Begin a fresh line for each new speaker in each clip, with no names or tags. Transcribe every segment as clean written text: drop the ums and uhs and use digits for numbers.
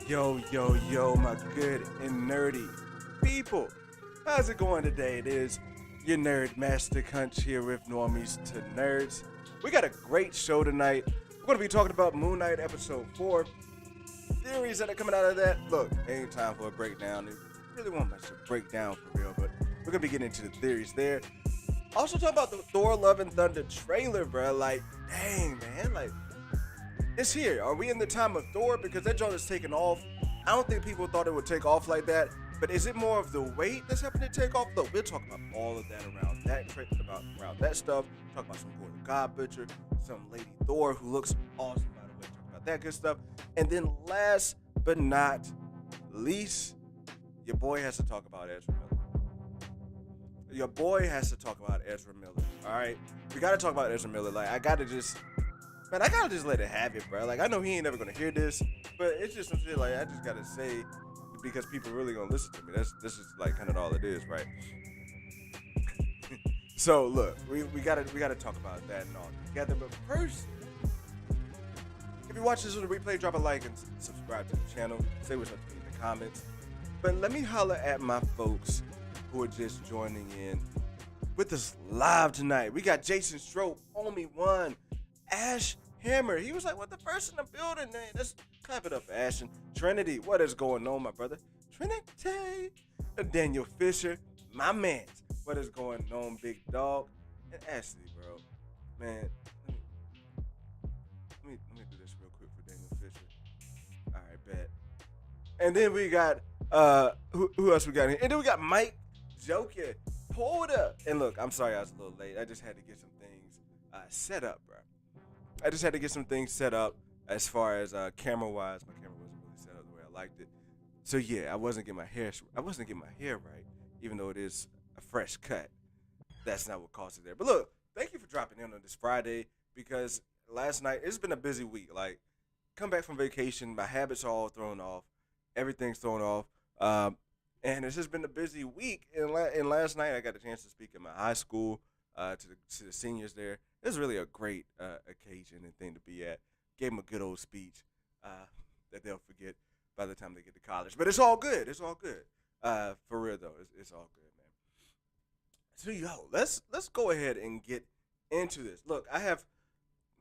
Yo, yo, yo, my good and nerdy people. How's it going today? It is your nerd master Cunch here with Normies to Nerds. We got a great show tonight. We're going to be talking about Moon Knight episode 4. Theories that are coming out of that. Look, ain't time for a breakdown. It really won't much to break down for real, but we're going to be getting into the theories there. Also talk about the Thor Love and Thunder trailer, bro. Like, dang, man. Like, it's here. Are we in the time of Thor? Because that joint is taking off. I don't think people thought it would take off like that. But is it more of the weight that's happening to take off? Look, we'll talk about all of that around that stuff. Talk about some Thor the God Butcher, some Lady Thor who looks awesome, by the way. Talk about that good stuff. And then last but not least, your boy has to talk about Ezra Miller. Your boy has to talk about Ezra Miller. All right, we gotta talk about Ezra Miller. Like, I gotta just let it have it, bro. Like, I know he ain't never gonna hear this, but it's just some shit like I just gotta say because people really gonna listen to me. This is like kind of all it is, right? So look, we gotta talk about that and all together. But first, if you watch this on the replay, drop a like and subscribe to the channel. Say what's up to me in the comments. But let me holler at my folks who are just joining in with us live tonight. We got Jason Strope, Omi One, Ash Hammer. He was like, what the first in the building, man? Let's clap it up for Ash. And Trinity, what is going on, my brother? Trinity. Daniel Fisher, my man. What is going on, big dog? And Ashley, bro. Man, let me do this real quick for Daniel Fisher. All right, bet. And then we got, who else we got here? And then we got Mike Joker Porter. And look, I'm sorry I was a little late. I just had to get some things set up, bro. I just had to get some things set up as far as camera-wise. My camera wasn't really set up the way I liked it. So yeah, I wasn't getting my hair right, even though it is a fresh cut. That's not what caused it there. But look, thank you for dropping in on this Friday because last night it's been a busy week. Like, come back from vacation, my habits are all thrown off, everything's thrown off, and it's just been a busy week. And last night I got a chance to speak in my high school to the seniors there. It was really a great occasion and thing to be at. Gave them a good old speech that they'll forget by the time they get to college. But it's all good. It's all good. For real though, it's all good, man. So yo, let's go ahead and get into this. Look, I have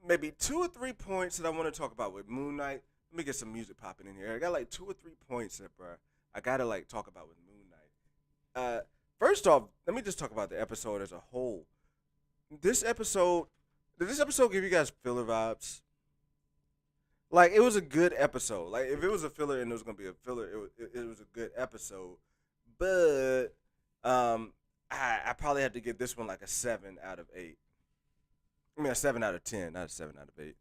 maybe 2 or 3 points that I want to talk about with Moon Knight. Let me get some music popping in here. I got like 2 or 3 points that, bro, I gotta like talk about with Moon Knight. First off, let me just talk about the episode as a whole. Did this episode give you guys filler vibes? Like, it was a good episode. Like, if it was a filler and it was gonna be a filler, it was a good episode. But I probably had to give this one like a 7 out of 8. I mean, a 7 out of 10, not a 7 out of 8.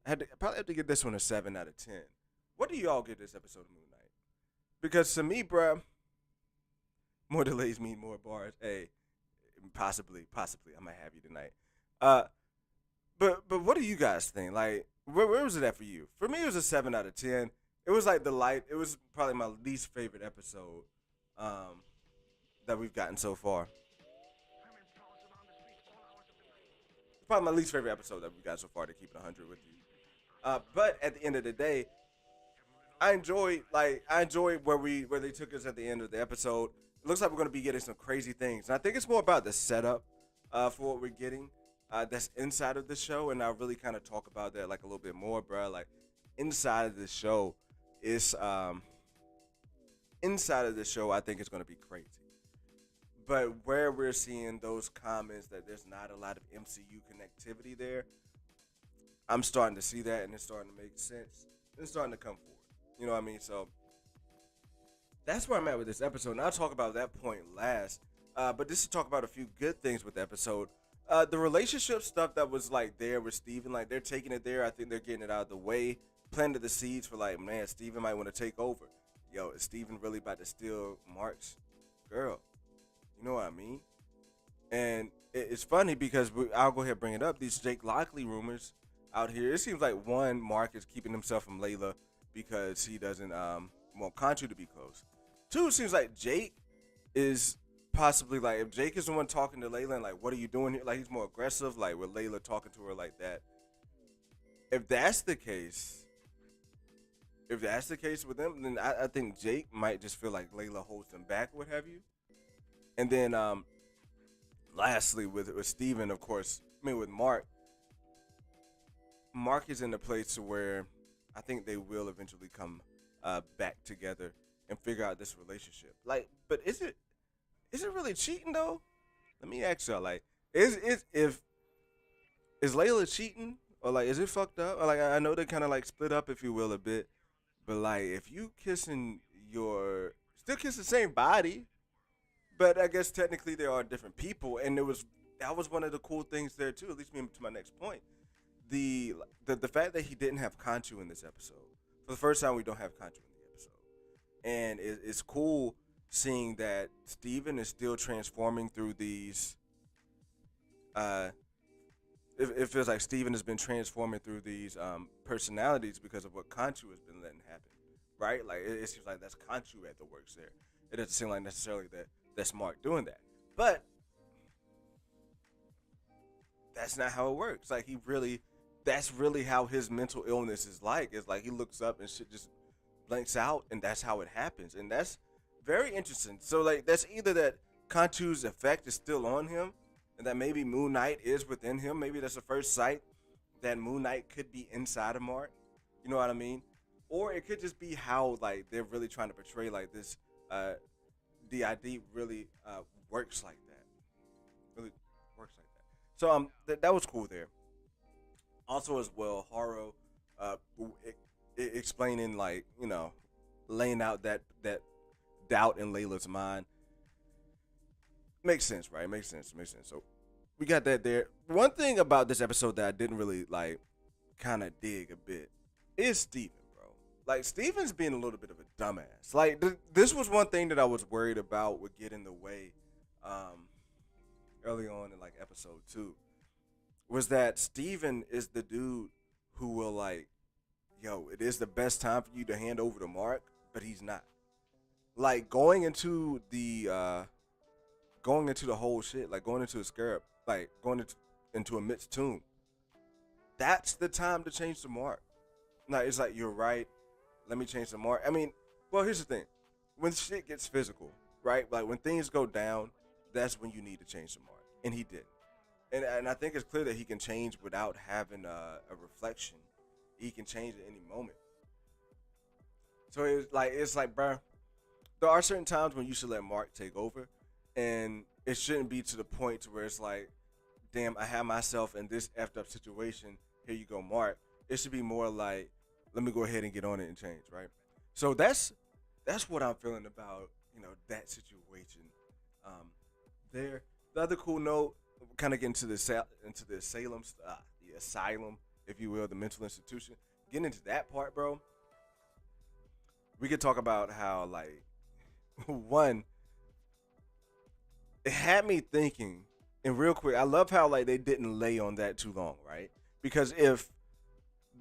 I probably have to give this one a 7 out of 10. What do y'all give this episode of Moon Knight? Because to me, bruh, more delays mean more bars. Hey, possibly, I might have you tonight. But what do you guys think? Like, where was it at for you? For me, it was a 7 out of 10. It was like it was probably my least favorite episode that we've gotten so far. It's probably my least favorite episode that we've got so far, to keep it 100 with you. But at the end of the day, I enjoy where they took us at the end of the episode. It looks like we're going to be getting some crazy things. And I think it's more about the setup for what we're getting that's inside of the show. And I'll really kind of talk about that like a little bit more, bro. Like, inside of the show, I think it's going to be crazy. But where we're seeing those comments that there's not a lot of MCU connectivity there, I'm starting to see that, and it's starting to make sense. It's starting to come forward. You know what I mean? So that's where I'm at with this episode. And I'll talk about that point last. But just to talk about a few good things with the episode. The relationship stuff that was like there with Steven, like they're taking it there. I think they're getting it out of the way. Planted the seeds for like, man, Steven might want to take over. Yo, is Steven really about to steal Mark's girl? You know what I mean? And it's funny because I'll go ahead and bring it up. These Jake Lockley rumors out here. It seems like one, Mark is keeping himself from Layla because he doesn't want Khonshu to be close. 2, it seems like Jake is possibly like, if Jake is the one talking to Layla and like, what are you doing here? Like, he's more aggressive, like with Layla talking to her like that. If that's the case, If that's the case with them, then I think Jake might just feel like Layla holds him back, what have you. And then lastly, with Steven, of course, I mean with Mark, Mark is in a place where I think they will eventually come back together and figure out this relationship. Like, but is it really cheating though? Let me ask y'all, like, is if is Layla cheating or like is it fucked up? Or like I know they kind of like split up, if you will, a bit, but like if you kissing your still kiss the same body, but I guess technically they are different people, and that was one of the cool things there too. At least me to my next point, the the fact that he didn't have Kanchu in this episode. For the first time, we don't have Kanchu in the episode, and it's cool seeing that Steven is still transforming through these. Uh, it feels like Steven has been transforming through these personalities because of what Kanchu has been letting happen, right? Like it seems like that's Kanchu at the works there. It doesn't seem like necessarily that's Mark doing that, but that's not how it works. Like that's really how his mental illness is like. It's like he looks up and shit just blanks out, and that's how it happens, and that's very interesting. So like that's either that Kanchu's effect is still on him, and that maybe Moon Knight is within him. Maybe that's the first sight that Moon Knight could be inside of Mark. You know what I mean? Or it could just be how like they're really trying to portray like this. DID really works like that. Really works like that. So that was cool there. Also as well, Haro uh, explaining like laying out that doubt in Layla's mind makes sense, right? Makes sense. Makes sense. So we got that there. One thing about this episode that I didn't really like, kind of dig a bit, is Steven, bro. Like Steven's being a little bit of a dumbass. Like this was one thing that I was worried about would get in the way, early on in like episode 2, was that Steven is the dude who will like, yo, it is the best time for you to hand over to Mark, but he's not. Like going into the whole shit, like going into a scarab, like going into a midst tomb. That's the time to change the Mark. Now it's like you're right. Let me change the Mark. I mean, well, here's the thing: when shit gets physical, right? Like when things go down, that's when you need to change the Mark, and he did. And I think it's clear that he can change without having a reflection. He can change at any moment. So it's like, bro, there are certain times when you should let Mark take over, and it shouldn't be to the point to where it's like, damn, I have myself in this effed up situation. Here you go, Mark. It should be more like, let me go ahead and get on it and change, right? So that's what I'm feeling about, that situation. There. The other cool note, kind of getting into the asylum, if you will, the mental institution. Getting into that part, bro. We could talk about how like one, it had me thinking, and real quick, I love how like they didn't lay on that too long, right? Because if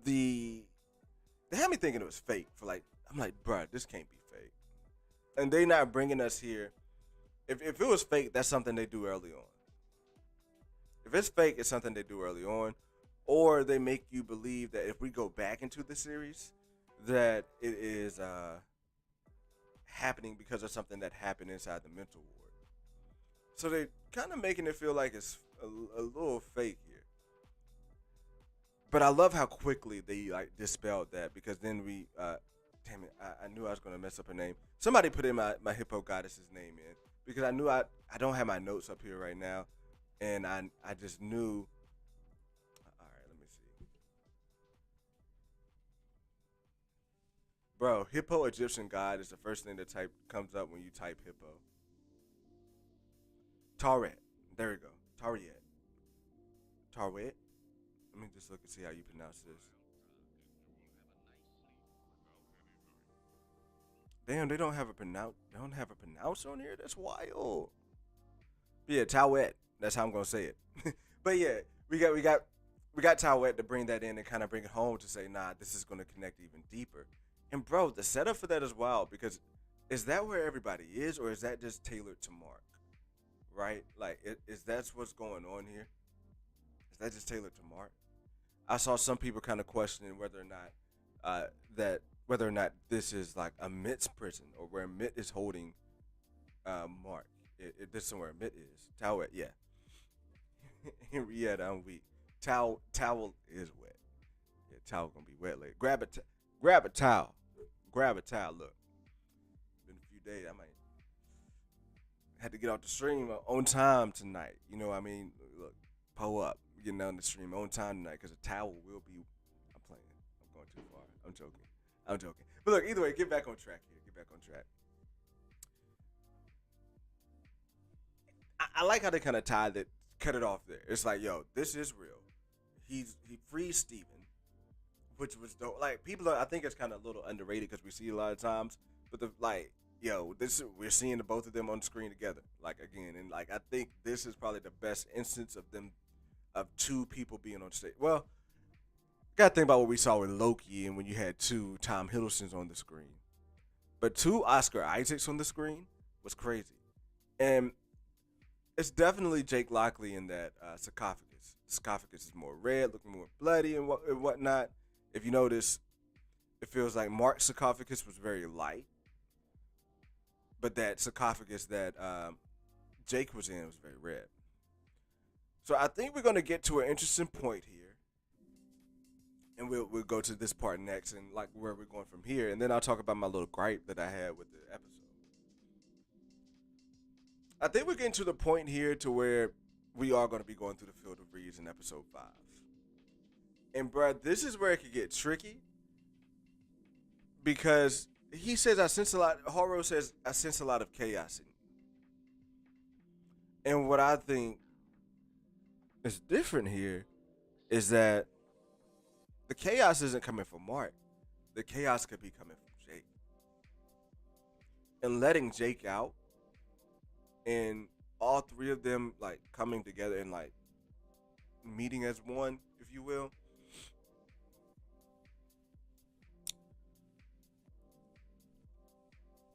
they had me thinking it was fake for like, I'm like, bruh, this can't be fake. And they not bringing us here. If it was fake, that's something they do early on. If it's fake, it's something they do early on. Or they make you believe that if we go back into the series, that it is happening because of something that happened inside the mental ward. So they kind of making it feel like it's a little fake here. But I love how quickly they like dispelled that, because then we, damn it, I knew I was gonna mess up her name. Somebody put in my hippo goddess's name in, because I knew I don't have my notes up here right now, and I just knew. All right, let me see, bro. Hippo Egyptian god is the first thing that comes up when you type hippo. Taret, there we go. Taret. Taret. Let me just look and see how you pronounce this. Damn, they don't have a pronounce on here. That's wild. But yeah, Tawet. That's how I'm gonna say it. But yeah, we got Tawet to bring that in and kind of bring it home to say, nah, this is gonna connect even deeper. And bro, the setup for that is wild, because is that where everybody is, or is that just tailored to Mark? Right? Like, is that's what's going on here? Is that just tailored to Mark? I saw some people kind of questioning whether or not that whether or not this is like a Mitt's prison or where Mitt is holding Mark. This is where Mitt is. Towel, yeah. Henrietta, I'm weak. Towel is wet. Yeah, towel gonna be wet later. Grab a towel. Grab a towel. Look, been a few days. I might had to get off the stream on time tonight. You know what I mean? Look, pull up. We're getting on the stream on time tonight because the towel will be. I'm playing. I'm going too far. I'm joking. I'm joking. But look, either way, get back on track here. Get back on track. I like how they kind of tied it, cut it off there. It's like, yo, this is real. He frees Steven, which was dope. Like people, I think it's kind of a little underrated because we see a lot of times, but the like, yo, this we're seeing the both of them on screen together, like again, and like I think this is probably the best instance of them of two people being on stage. Well, gotta think about what we saw with Loki and when you had two Tom Hiddlestons on the screen, but two Oscar Isaacs on the screen was crazy, and it's definitely Jake Lockley in that sarcophagus. The sarcophagus is more red, looking more bloody and whatnot. If you notice, it feels like Mark's sarcophagus was very light, but that sarcophagus that Jake was in was very red. So I think we're gonna get to an interesting point here, and we'll go to this part next and like where we're going from here, and then I'll talk about my little gripe that I had with the episode. I think we're getting to the point here to where we are going to be going through the field of reeds in episode 5. And bruh, this is where it could get tricky because he says I sense a lot. Horo says I sense a lot of chaos in you. And what I think is different here is that the chaos isn't coming from Mark. The chaos could be coming from Jake. And letting Jake out and all three of them like coming together and like meeting as one, if you will.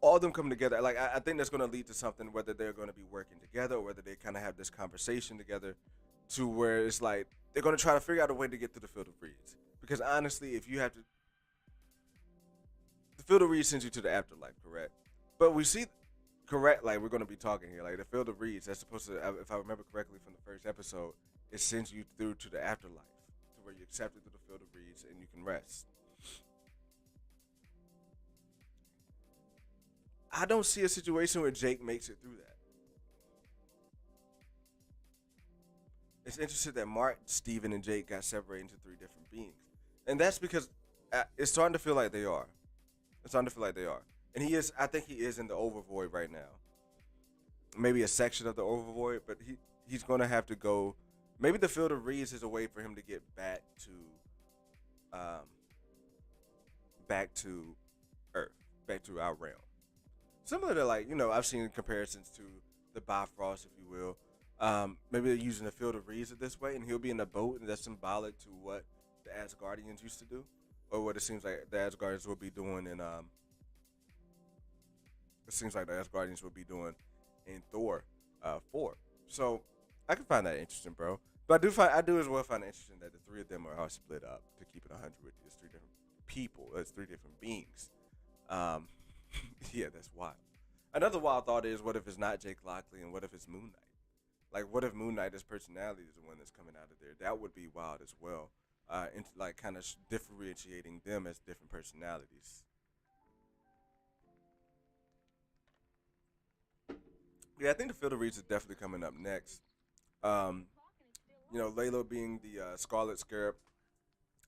All of them coming together, like I think that's going to lead to something. Whether they're going to be working together or whether they kind of have this conversation together, to where it's like they're going to try to figure out a way to get to the field of reeds. Because honestly, if you have to, the field of reeds sends you to the afterlife, correct? But we see correct, like we're going to be talking here, like the field of reeds, that's supposed to, if I remember correctly from the first episode, it sends you through to the afterlife, to where you're accepted to the field of reeds and you can rest. I don't see a situation where Jake makes it through that. It's interesting that Mark, Steven, and Jake got separated into three different beings, and that's because it's starting to feel like they are. It's starting to feel like they are, and he is. I think he is in the overvoid right now. Maybe a section of the overvoid, but he's going to have to go. Maybe the field of reeds is a way for him to get um, back to Earth, back to our realm. Similar to like I've seen comparisons to the Bifrost, if you will. Maybe they're using the field of reeds this way, and he'll be in a boat, and that's symbolic to what the Asgardians used to do, or what it seems like the Asgardians will be doing in it seems like the Asgardians will be doing in Thor 4. So I can find that interesting, bro. But I do as well find it interesting that the three of them are all split up to keep it 100 with you. It's three different people. It's three different beings. Um, yeah, that's wild. Another wild thought is, what if it's not Jake Lockley, and what if it's Moon Knight? Like, what if Moon Knight's personality is the one that's coming out of there? That would be wild as well. And like kind of differentiating them as different personalities. Yeah, I think the field of reeds is definitely coming up next. Um, Layla being the Scarlet Scarab,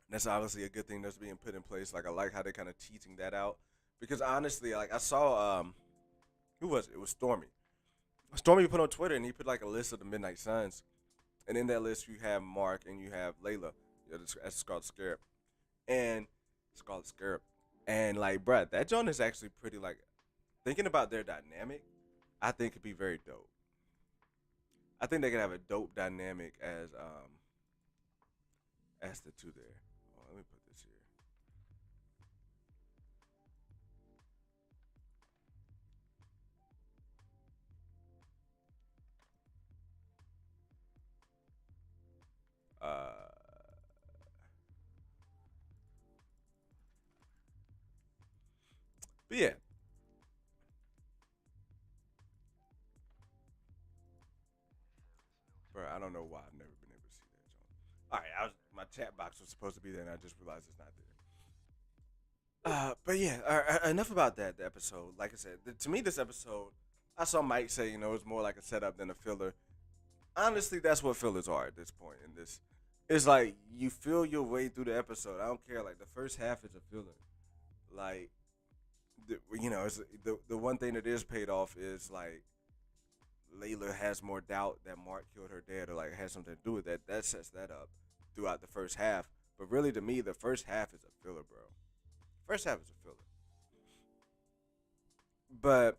that's obviously a good thing that's being put in place. Like, I like how they're kind of teasing that out. Because honestly, like, I saw, who was it? It was Stormy. Stormy put on Twitter, and he put like a list of the Midnight Suns. And in that list, you have Mark and you have Layla as Scarlet Scarab. And Scarlet Scarab. And like, bruh, that joint is actually pretty, like, thinking about their dynamic, I think could be very dope. I think they could have a dope dynamic as the two there. Oh, let me put this here. Uh, But yeah, bro, I don't know why I've never been able to see that joint. All right, my chat box was supposed to be there, and I just realized it's not there. But yeah, enough about that. The episode, like I said, to me, this episode, I saw Mike say, it's more like a setup than a filler. Honestly, that's what fillers are at this point. In this, it's like you feel your way through the episode. I don't care. Like the first half is a filler. Like, it's the one thing that is paid off is like Layla has more doubt that Mark killed her dad, or like has something to do with that. That sets that up throughout the first half. But really, to me, the first half is a filler, bro. First half is a filler. But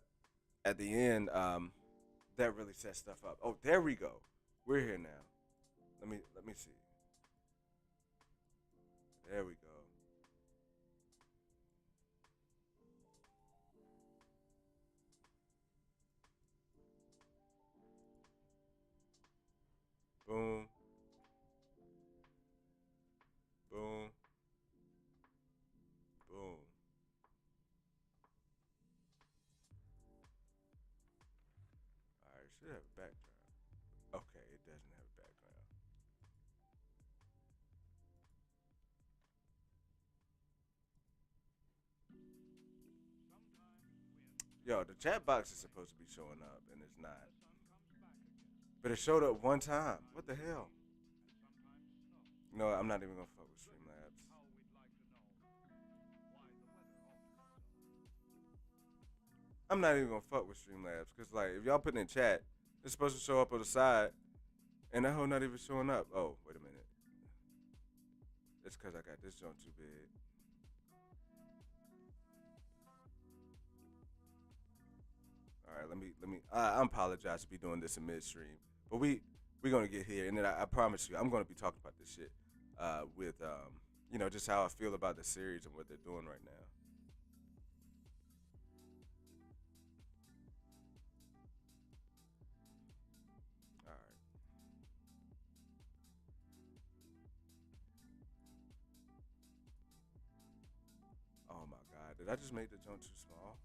at the end, that really sets stuff up. Oh, there we go. We're here now. Let me see. There we go. Boom, boom, boom. All right, should have a background. Okay, it doesn't have a background. Yo, the chat box is supposed to be showing up, and it's not. But it showed up one time. What the hell? No, I'm not even gonna fuck with Streamlabs. I'm not even gonna fuck with Streamlabs because like if y'all put it in chat, it's supposed to show up on the side, and that whole not even showing up. Oh, wait a minute. It's because I got this joint too big. All right, let me. I apologize to be doing this in midstream, but we're gonna get here, and then I promise you, I'm gonna be talking about this shit, with just how I feel about the series and what they're doing right now. All right. Oh my God, did I just make the joint too small?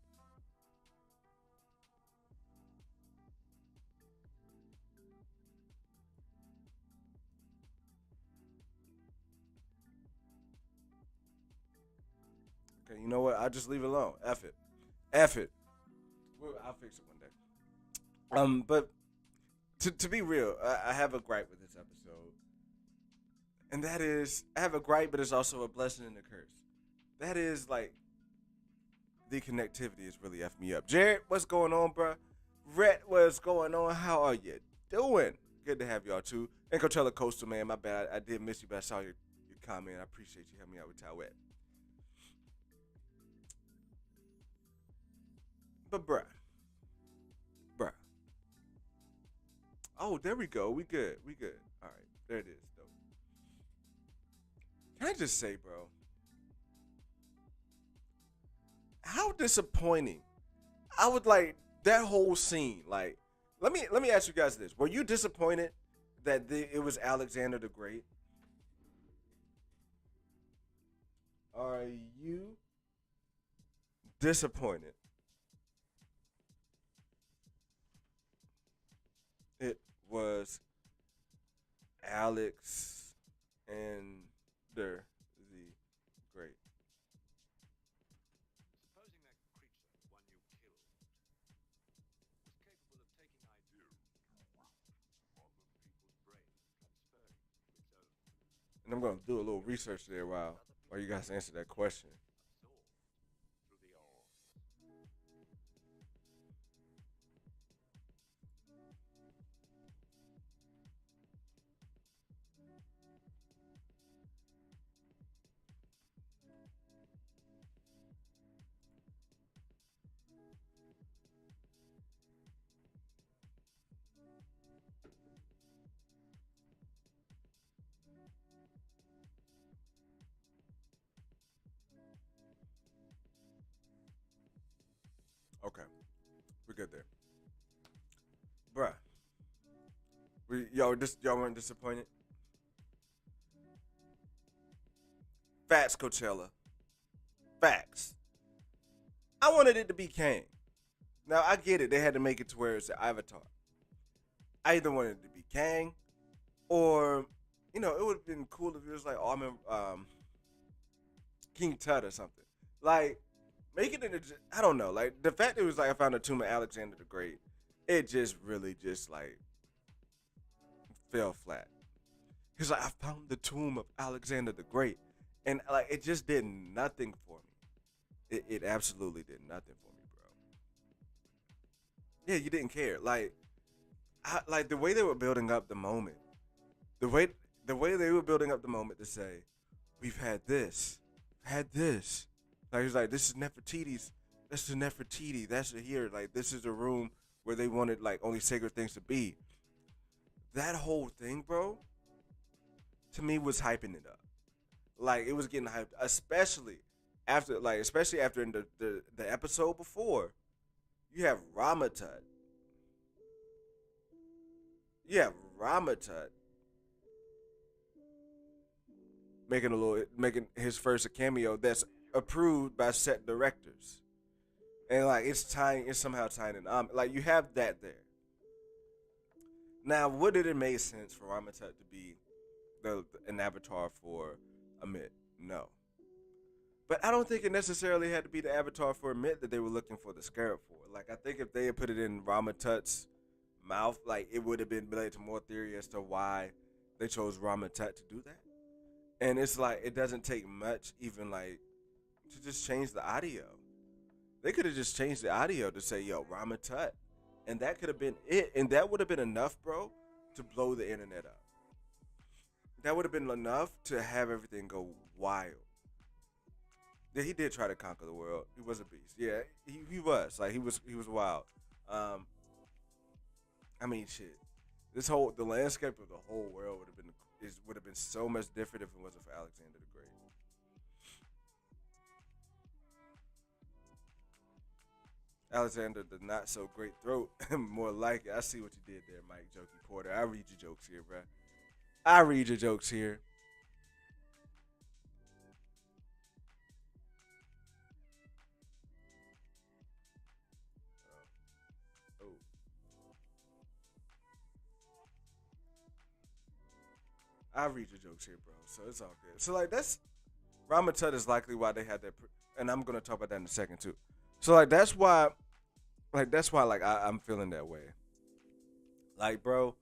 Okay, you know what? I'll just leave it alone. F it. F it. I'll fix it one day. But to be real, I have a gripe with this episode, and that is I have a gripe, but it's also a blessing and a curse. That is like the connectivity is really effing me up. Jared, what's going on, bro? Rhett, what's going on? How are you doing? Good to have y'all too. And Coachella Coastal, man, my bad. I did miss you, but I saw your comment. I appreciate you helping me out with Towet. But bruh. Oh, there we go. We good. We good. All right, there it is. Though. Can I just say, bro, how disappointing. I would like that whole scene. Like, let me ask you guys this: were you disappointed that it was Alexander the Great? Are you disappointed? It was Alex and the Great. And I'm gonna do a little research there while you guys answer that question. Okay, we're good there, bruh. Y'all weren't disappointed. Facts, Coachella. Facts. I wanted it to be Kang. Now I get it. They had to make it to where it's the Avatar. I either wanted it to be Kang or, it would have been cool if it was like, oh, I remember King Tut or something. Like, make it in I don't know. Like, the fact it was like I found a tomb of Alexander the Great, it just really just like fell flat. He's like, I found the tomb of Alexander the Great. And like, it just did nothing for me. It absolutely did nothing for me, bro. Yeah, you didn't care. Like the way they were building up the moment, the way they were building up the moment to say, we've had this. Like he's like, this is Nefertiti's. That's the Nefertiti. That's here. Like this is a room where they wanted like only sacred things to be. That whole thing, bro, to me was hyping it up. Like it was getting hyped, especially after in the episode before, you have Ramatut. You have Ramatut making his first cameo that's approved by set directors, and like it's somehow tying in. Like you have that there. Now, would it have made sense for Ramatut to be an avatar for Amit? No. But I don't think it necessarily had to be the avatar for Amit that they were looking for the scarab for. Like, I think if they had put it in Ramatut's mouth, like, it would have been related to more theory as to why they chose Ramatut to do that. And it's like, it doesn't take much, even, like, to just change the audio. They could have just changed the audio to say, yo, Ramatut. And that could have been it. And that would have been enough, bro, to blow the internet up. That would have been enough to have everything go wild. Yeah, he did try to conquer the world. He was a beast. Yeah, he was. Like, he was wild. I mean, shit. The landscape of the whole world would have been so much different if it wasn't for Alexander the Great. Alexander the not so great throat. More like it. I see what you did there, Mike Jokey Porter. I read your jokes here, bruh. I read your jokes here. Oh. I read your jokes here, bro. So it's all good. So like that's Ramatut is likely why they had that, and I'm gonna talk about that in a second too. So like I'm feeling that way. Like, bro,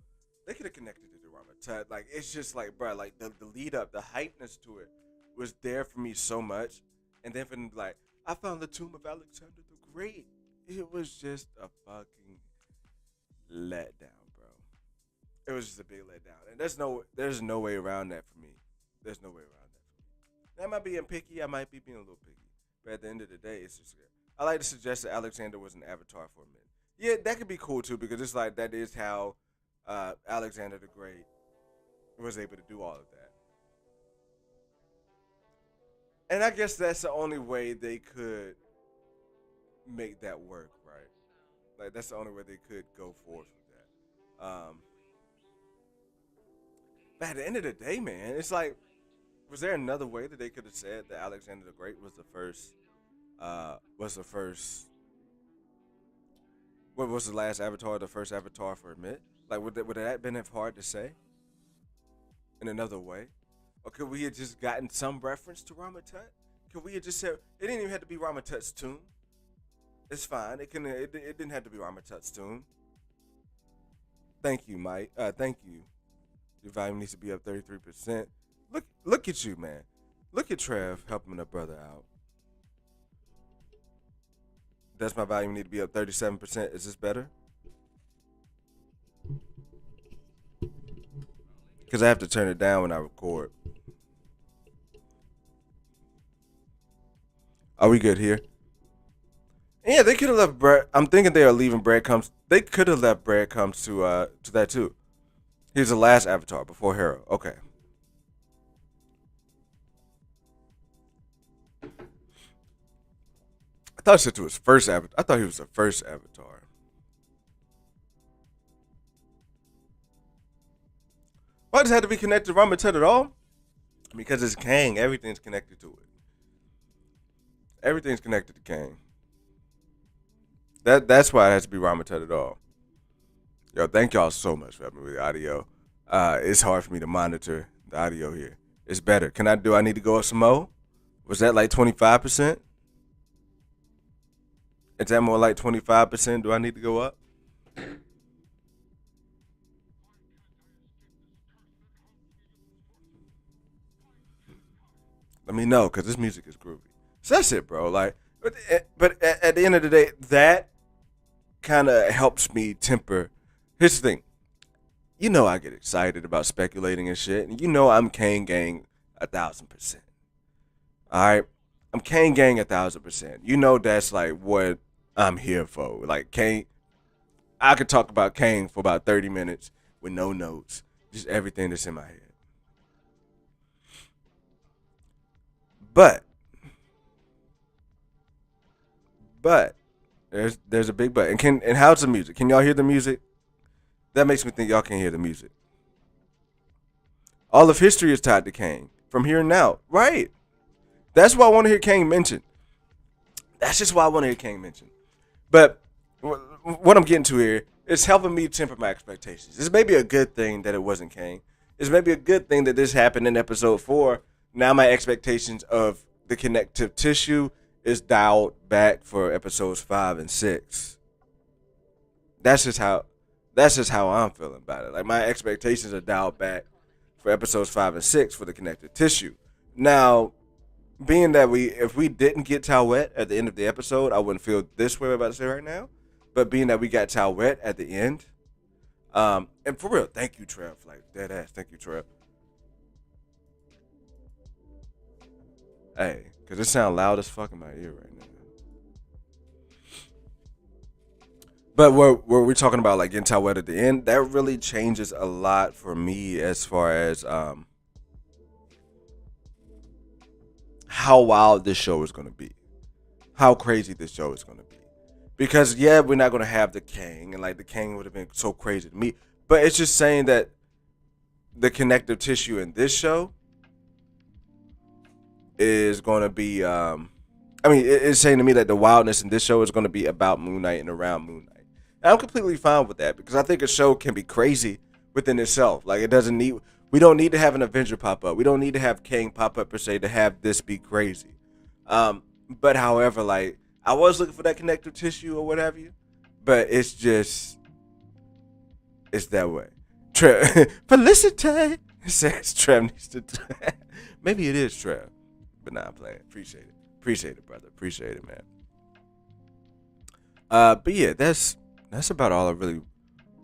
they could have connected it to Ramatut. Like it's just like, bro, like the lead up, the hypeness to it was there for me so much, and then for them to be like, I found the tomb of Alexander the Great. It was just a fucking letdown, bro. It was just a big letdown, and there's no way around that for me. There's no way around that for me. Am I being picky? I might be being a little picky, but at the end of the day, it's just. I like to suggest that Alexander was an avatar for a minute. Yeah, that could be cool too because it's like that is how Alexander the Great was able to do all of that, and I guess that's the only way they could make that work, right? Like that's the only way they could go forward with that. But at the end of the day, man, it's like, was there another way that they could have said that Alexander the Great was the first? Was the first? What was the last Avatar? The first Avatar for Myth? Like, would that have been hard to say in another way? Or could we have just gotten some reference to Ramatut? Could we have just said it didn't even have to be Ramatut's tomb? It's fine. It didn't have to be Ramatut's tomb. Thank you, Mike. Thank you. Your volume needs to be up 33%. Look at you, man. Look at Trev helping a brother out. Does my volume need to be up 37%? Is this better? Because I have to turn it down when I record. Are we good here? Yeah, they could have left bread. I'm thinking they are leaving breadcrumbs. They could have left breadcrumbs to that too. He's the last Avatar before Hera. Okay. I thought it said to his first Avatar. I thought he was the first Avatar. Why does it have to be connected to Ramatut at all? Because it's Kang. Everything's connected to it. Everything's connected to Kang. That's why it has to be Ramatet at all. Yo, thank y'all so much for having me with the audio. It's hard for me to monitor the audio here. It's better. Do I need to go up some more? Was that like 25%? Is that more like 25%? Do I need to go up? Let me know, because this music is groovy. So that's it, bro. Like, but at the end of the day, that kind of helps me temper. Here's the thing. You know I get excited about speculating and shit. And you know I'm Kane Gang 1,000%. Alright? I'm Kane Gang 1,000%. You know that's like what I'm here for. Like Kane, I could talk about Kane for about 30 minutes with no notes. Just everything that's in my head. But, but, there's a big but. And how's the music? Can y'all hear the music? That makes me think y'all can hear the music. All of history is tied to Kang. From here and out. Right. That's why I want to hear Kang mentioned. That's just why I want to hear Kang mentioned. But what I'm getting to here is helping me temper my expectations. It's maybe a good thing that it wasn't Kang. It's maybe a good thing that this happened in episode 4. Now my expectations of the connective tissue is dialed back for episodes 5 and 6. That's just how I'm feeling about it. Like my expectations are dialed back for episodes 5 and 6 for the connective tissue. Now, being that if we didn't get Towet at the end of the episode, I wouldn't feel this way I'm about to say right now. But being that we got Towet at the end, and for real, thank you, Trev. Like dead ass, thank you, Trev. Hey, cause it sounds loud as fuck in my ear right now. But where we're talking about like getting Towet at the end, that really changes a lot for me as far as how wild this show is gonna be, how crazy this show is gonna be. Because yeah, we're not gonna have the Kang, and like the Kang would have been so crazy to me. But it's just saying that the connective tissue in this show is gonna be it's saying to me that the wildness in this show is gonna be about Moon Knight and around Moon Knight. And I'm completely fine with that because I think a show can be crazy within itself. Like we don't need to have an Avenger pop up. We don't need to have Kang pop up per se to have this be crazy. But however, like I was looking for that connective tissue or what have you, but it's that way. Felicity says Trev needs to. Maybe it is Trev, but nah, I'm playing. Appreciate it, brother. Appreciate it, man. But yeah, that's about all I really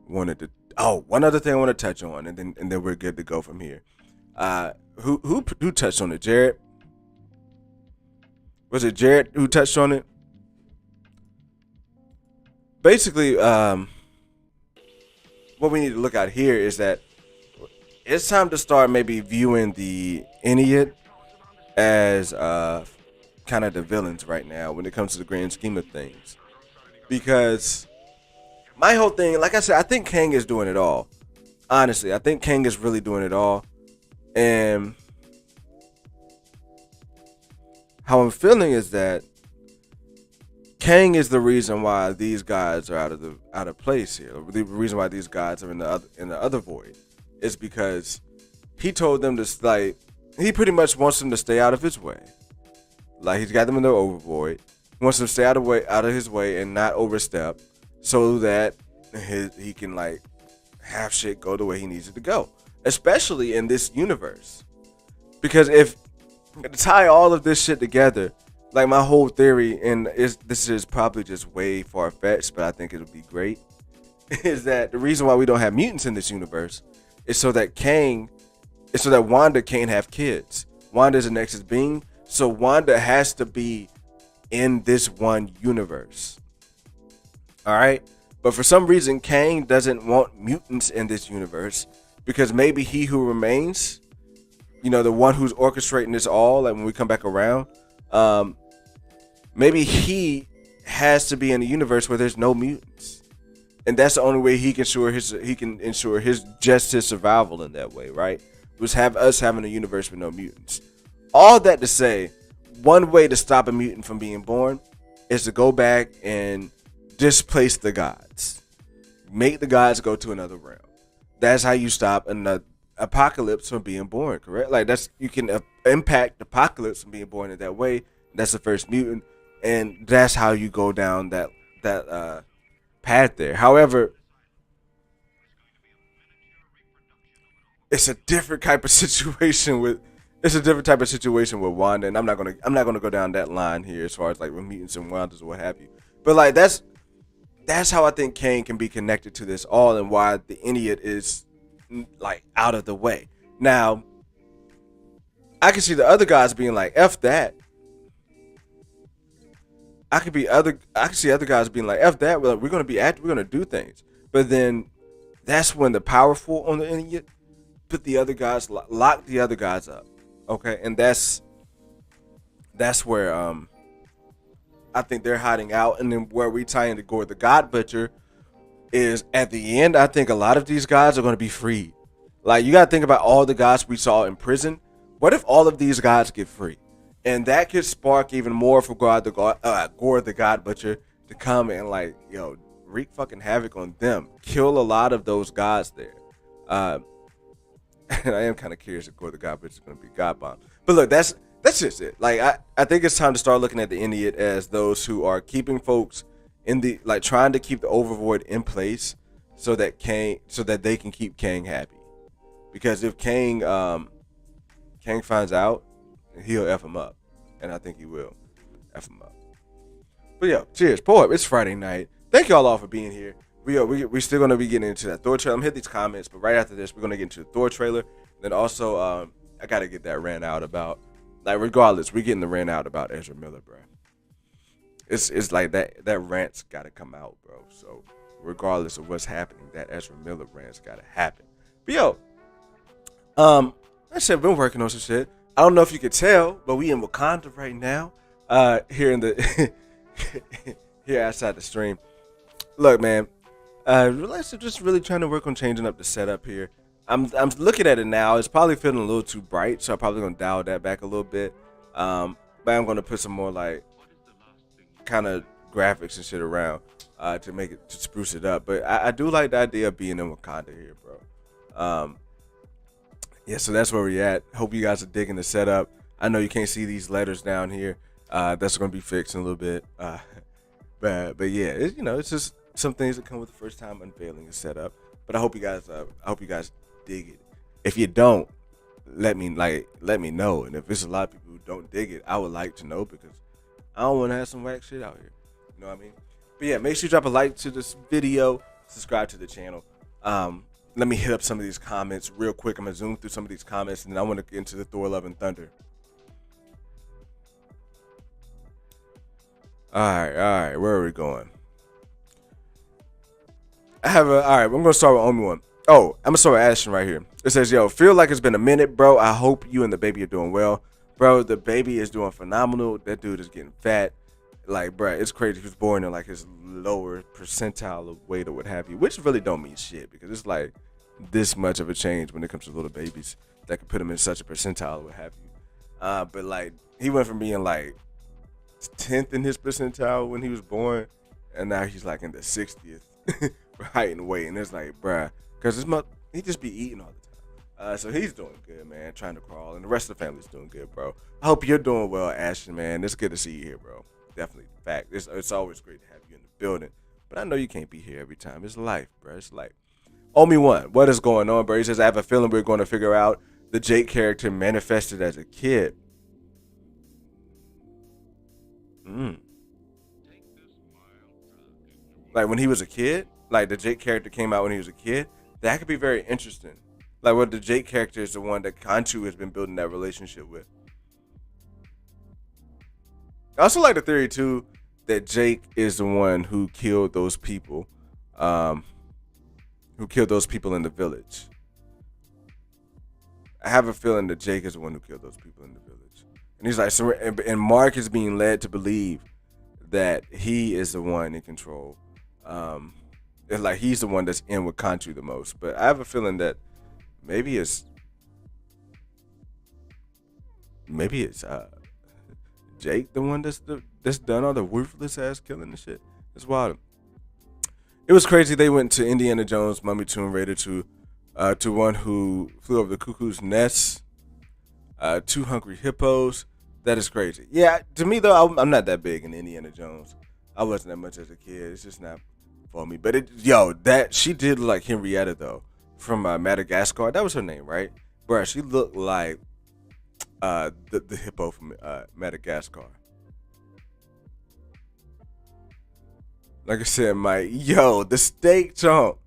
wanted to. Oh, one other thing I want to touch on, and then we're good to go from here. Who touched on it? Jared? Was it Jared who touched on it? Basically, what we need to look at here is that it's time to start maybe viewing the Inuit as kind of the villains right now when it comes to the grand scheme of things. Because my whole thing, like I said, I think Kang is doing it all. Honestly, I think Kang is really doing it all. And how I'm feeling is that Kang is the reason why these guys are out of place here. The reason why these guys are in the other void is because he told them to he pretty much wants them to stay out of his way. Like he's got them in the overvoid. He wants them to stay out of his way and not overstep, so that he can like have shit go the way he needs it to go. Especially in this universe, because if to tie all of this shit together, like my whole theory, and this is probably just way far fetched, but I think it would be great, is that the reason why we don't have mutants in this universe is so that Wanda can't have kids. Wanda is a Nexus being, so Wanda has to be in this one universe. All right, but for some reason, Kang doesn't want mutants in this universe because maybe he who remains, the one who's orchestrating this all, like when we come back around, maybe he has to be in a universe where there's no mutants, and that's the only way he can ensure his survival in that way, right? Was have us having a universe with no mutants. All that to say, one way to stop a mutant from being born is to go back and displace the gods, make the gods go to another realm. That's how you stop an apocalypse from being born, correct? Like that's you can impact apocalypse from being born in that way. That's the first mutant, and that's how you go down that path there. However, it's a different type of situation with Wanda, and I'm not gonna go down that line here as far as like with mutants and Wandas or what have you. But like that's how I think Kang can be connected to this all, and why the Idiot is like out of the way. Now, I can see the other guys being like, "F that." I can see other guys being like, "F that." We're gonna be active. We're gonna do things. But then that's when the powerful on the Idiot put the other guys, lock the other guys up. Okay, and that's where I think they're hiding out, and then where we tie into Gore the God Butcher is at the end. I think a lot of these guys are going to be freed. Like you got to think about all the guys we saw in prison. What if all of these guys get free, and that could spark even more for Gore the God Butcher to come and like wreak fucking havoc on them, kill a lot of those guys there. And I am kind of curious if Gore the God Butcher is going to be God Bomb. But look, that's just it. Like I think it's time to start looking at the Idiot as those who are keeping folks in the like trying to keep the Overvoid in place so that they can keep Kang happy. Because if Kang finds out, he'll F him up, and I think he will F him up. But yeah, cheers, pull up. It's Friday night. Thank y'all all for being here. We're still gonna be getting into that Thor trailer. I'm hitting these comments, but right after this, we're gonna get into the Thor trailer. Then also, I gotta get that rant out about, like, regardless, we're getting the rant out about Ezra Miller, bro. It's like that rant's gotta come out, bro. So regardless of what's happening, that Ezra Miller rant's gotta happen. But yo, I said, been working on some shit. I don't know if you could tell, but we in Wakanda right now. Here in the here outside the stream. Look, man. Let's just really trying to work on changing up the setup here. I'm looking at it now. It's probably feeling a little too bright, so I'm probably gonna dial that back a little bit. But I'm gonna put some more like kind of graphics and shit around to spruce it up. But I do like the idea of being in Wakanda here, bro. Yeah, so that's where we at. Hope you guys are digging the setup. I know you can't see these letters down here. That's gonna be fixed in a little bit. But yeah, it's just some things that come with the first time unveiling a setup. But I hope you guys dig it. If you don't, let me know. And if there's a lot of people who don't dig it, I would like to know, because I don't want to have some whack shit out here. You know what I mean? But yeah, make sure you drop a like to this video, subscribe to the channel. Let me hit up some of these comments real quick. I'm gonna zoom through some of these comments, and then I want to get into the Thor: Love and Thunder. All right, where are we going? All right, I'm gonna start with Omi one. Oh, I'm gonna start with Ashton right here. It says, yo, feel like it's been a minute, bro. I hope you and the baby are doing well. Bro, the baby is doing phenomenal. That dude is getting fat. Like, bro, it's crazy. He was born in like his lower percentile of weight or what have you, which really don't mean shit, because it's like this much of a change when it comes to little babies that could put him in such a percentile or what have you. But like, he went from being like 10th in his percentile when he was born, and now he's like in the 60th height and weight, and it's like, bruh, because he just be eating all the time. So he's doing good, man, trying to crawl, and the rest of the family's doing good, bro. I hope you're doing well, Ashton, man. It's good to see you here, bro. Definitely, fact. It's always great to have you in the building, but I know you can't be here every time. It's life, bro. It's life. Omi one, what is going on, bro? He says, I have a feeling we're going to figure out the Jake character manifested as a kid. Like when he was a kid, like the Jake character came out when he was a kid. That could be very interesting. Like what the Jake character is the one that Khonshu has been building that relationship with. I also like the theory too that Jake is the one who killed those people, in the village. I have a feeling that Jake is the one who killed those people in the village, and he's like, and Mark is being led to believe that he is the one in control. It's like he's the one that's in with Khonshu the most. But I have a feeling that maybe it's Jake the one that's done all the worthless ass killing and shit. It's wild. It was crazy. They went to Indiana Jones, Mummy, Tomb Raider, to one who flew over the cuckoo's nest, two hungry hippos. That is crazy. Yeah, to me though, I'm not that big in Indiana Jones. I wasn't that much as a kid. It's just not for me. But that she did look like Henrietta though from Madagascar. That was her name, right? Bruh, she looked like the hippo from Madagascar. Like I said, Mike, the steak chunk.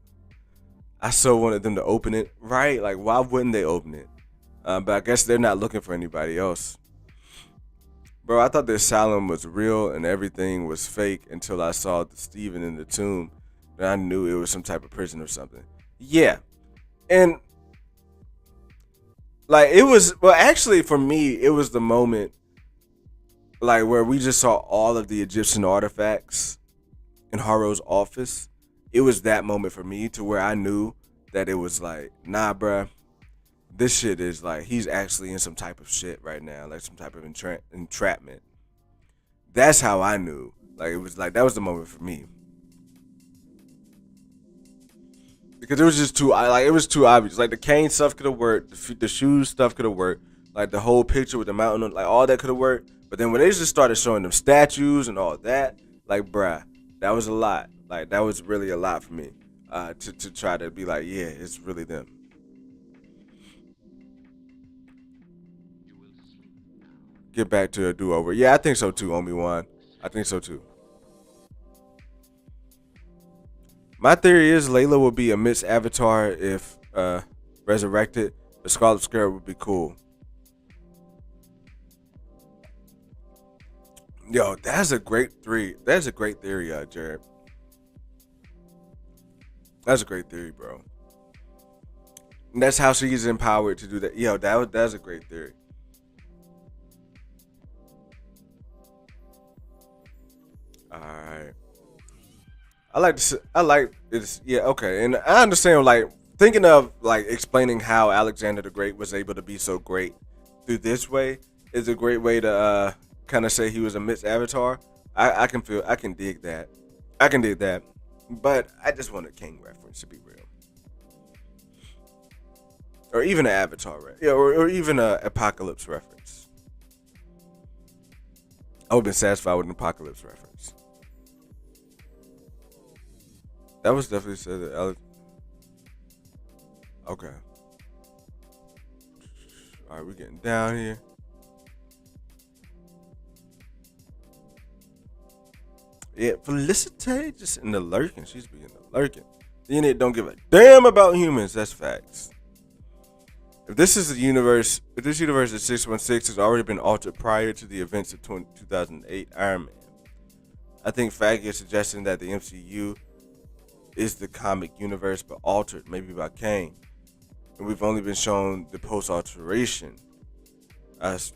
I so wanted them to open it, right? Like, why wouldn't they open it? But I guess they're not looking for anybody else. Bro, I thought the asylum was real and everything was fake until I saw the Stephen in the tomb. And I knew it was some type of prison or something. Yeah. And, like, it was, well, actually, for me, it was the moment, like, where we just saw all of the Egyptian artifacts in Haro's office. It was that moment for me to where I knew that it was like, nah, bruh, this shit is like, he's actually in some type of shit right now, like some type of entrapment. That's how I knew. Like, it was like, that was the moment for me. Because it was just too, it was too obvious. Like, the cane stuff could have worked, the shoes stuff could have worked, like, the whole picture with the mountain, like, all that could have worked. But then when they just started showing them statues and all that, like, bruh, that was a lot. Like, that was really a lot for me to try to be like, yeah, it's really them. Get back to a do-over. Yeah, I think so too, Obi-Wan. I think so too. My theory is Layla will be a Miss Avatar if resurrected. The Scarlet Scarab would be cool. Yo, that's a great theory. That's a great theory, Jared. That's a great theory, bro. And that's how she's empowered to do that. Yo, that's a great theory. All right. I like this. Yeah, okay. And I understand, like, thinking of, like, explaining how Alexander the Great was able to be so great through this way is a great way to kind of say he was a Miss Avatar. I can dig that. I can dig that. But I just want a King reference to be real. Or even an Avatar, yeah, or even an Apocalypse reference. I would have been satisfied with an Apocalypse reference. That was definitely said that Alex. Okay. Alright, we're getting down here. Yeah, Felicity just in the lurking. She's being the lurking. The internet don't give a damn about humans. That's facts. If this is the universe, if this universe is 616 has already been altered prior to the events of 2008 Iron Man, I think Faggy is suggesting that the MCU is the comic universe but altered, maybe by Kang. And we've only been shown the post-alteration,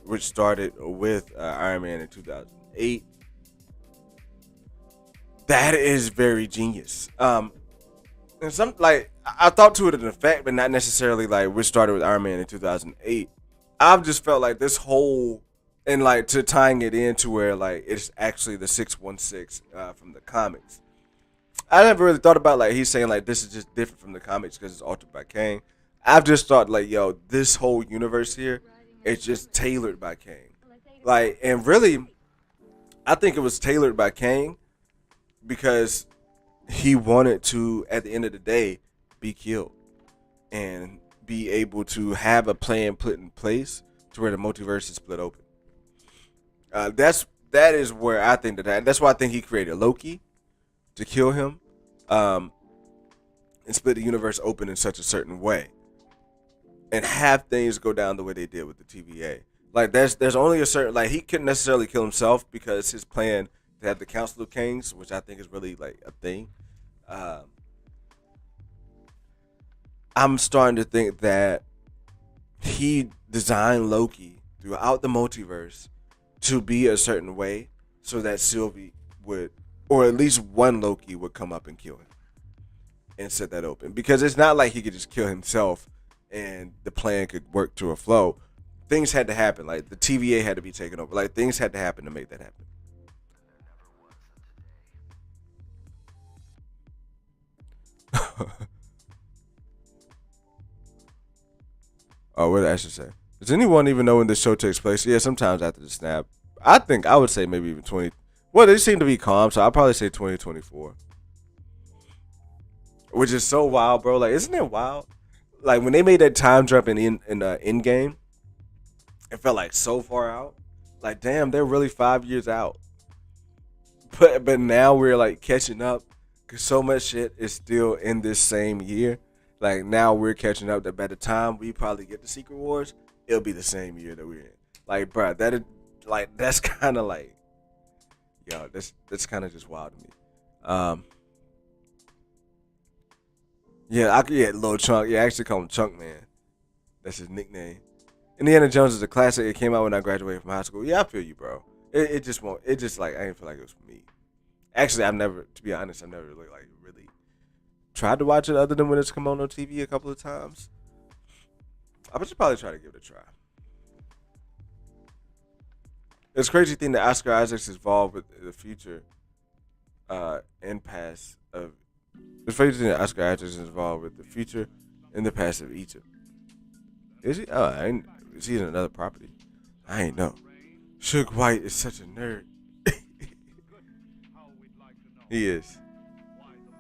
which started with Iron Man in 2008. That is very genius. And some, like, I thought to it in effect, but not necessarily like which started with Iron Man in 2008. I've just felt like this whole, and like to tying it into where like it's actually the 616 from the comics. I never really thought about like he's saying like this is just different from the comics because it's altered by Kang. I've just thought like, yo, this whole universe here is just tailored by Kang. Like, and really, I think it was tailored by Kang because he wanted to, at the end of the day, be killed and be able to have a plan put in place to where the multiverse is split open. That is where I think that's why I think he created Loki to kill him, and split the universe open in such a certain way, and have things go down the way they did with the TVA. Like there's only a certain, like, he couldn't necessarily kill himself because his plan to have the Council of Kings, which I think is really like a thing. I'm starting to think that he designed Loki throughout the multiverse to be a certain way so that Sylvie would, or at least one Loki would come up and kill him and set that open. Because it's not like he could just kill himself and the plan could work to a flow. Things had to happen. Like the TVA had to be taken over. Like things had to happen to make that happen. Oh, what did Asher say? Does anyone even know when this show takes place? Yeah, sometimes after the snap. I think I would say maybe even 20. Well, they seem to be calm, so I'll probably say 2024. Which is so wild, bro. Like, isn't it wild? Like when they made that time jump in game, it felt like so far out. Like, damn, they're really 5 years out. But now we're like catching up because so much shit is still in this same year. Like now we're catching up. That by the time we probably get to Secret Wars, it'll be the same year that we're in. Like, bro, that is like that's kind of like, yo, that's kind of just wild to me. Um, yeah, Lil Chunk. Yeah, I actually call him Chunk Man. That's his nickname. Indiana Jones is a classic. It came out when I graduated from high school. Yeah, I feel you, bro. It just won't. It just like I didn't feel like it was for me. Actually, I've never, to be honest, I've never really tried to watch it other than when it's come on TV a couple of times. I should probably try to give it a try. It's a crazy thing that Oscar Isaacs is involved with the future and past of. It's crazy thing that Oscar Isaacs is involved with the future and the past of Egypt. Is he? Oh, is he in another property? I ain't know. Suge White is such a nerd. He is.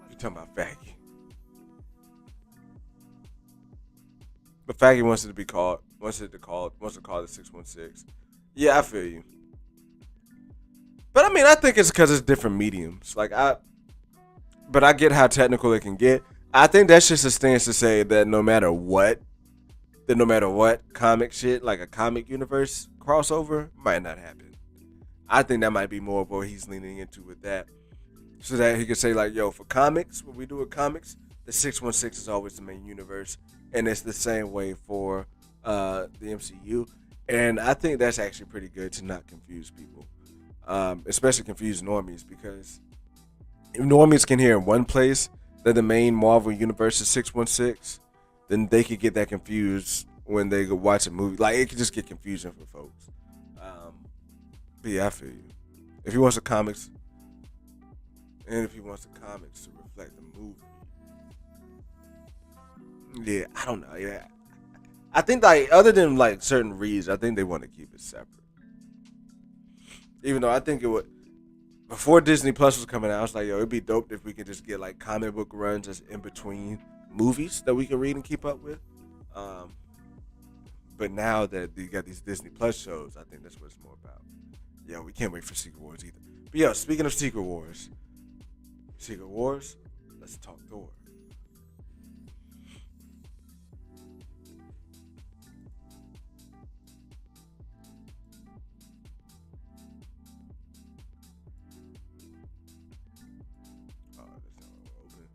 You're talking about Faggy. But Faggy wants it to be called. Wants to call it 616. Yeah, I feel you. But I mean, I think it's because it's different mediums. But I get how technical it can get. I think that's just a stance to say that no matter what comic shit, like a comic universe crossover, might not happen. I think that might be more of what he's leaning into with that. So that he could say, like, yo, for comics, what we do with comics, the 616 is always the main universe. And it's the same way for the MCU. And I think that's actually pretty good to not confuse people. Especially confuse normies, because if normies can hear in one place that the main Marvel universe is 616, then they could get that confused when they go watch a movie. Like, it could just get confusing for folks. But yeah, I feel you. If he wants the comics, and if he wants the comics to reflect the movie, yeah, I don't know. Yeah, I think like other than like certain reads, I think they want to keep it separate. Even though I think it would, before Disney Plus was coming out, I was like, yo, it'd be dope if we could just get like comic book runs as in between movies that we can read and keep up with. But now that you got these Disney Plus shows, I think that's what it's more about. Yeah, we can't wait for Secret Wars either. But yeah, speaking of Secret Wars, let's talk Thor. Oh, that's not open.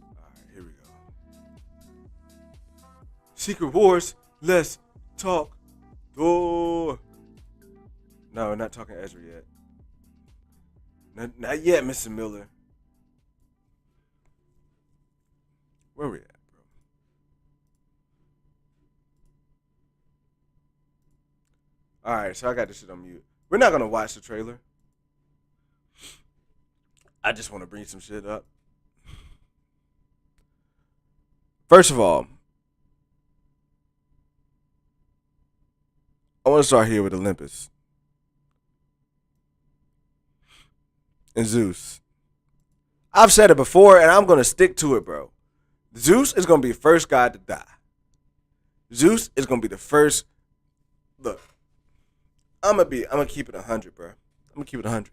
All right, here we go. Secret Wars, let's talk Thor. No, we're not talking Ezra yet. Not yet, Mr. Miller. Where we at, bro? All right, so I got this shit on mute. We're not gonna watch the trailer. I just want to bring some shit up. First of all, I want to start here with Olympus and Zeus. I've said it before, and I'm gonna stick to it, bro. Zeus is gonna be the first god to die. Zeus is gonna be the first. Look, I'm gonna keep it 100, bro. I'm gonna keep it 100.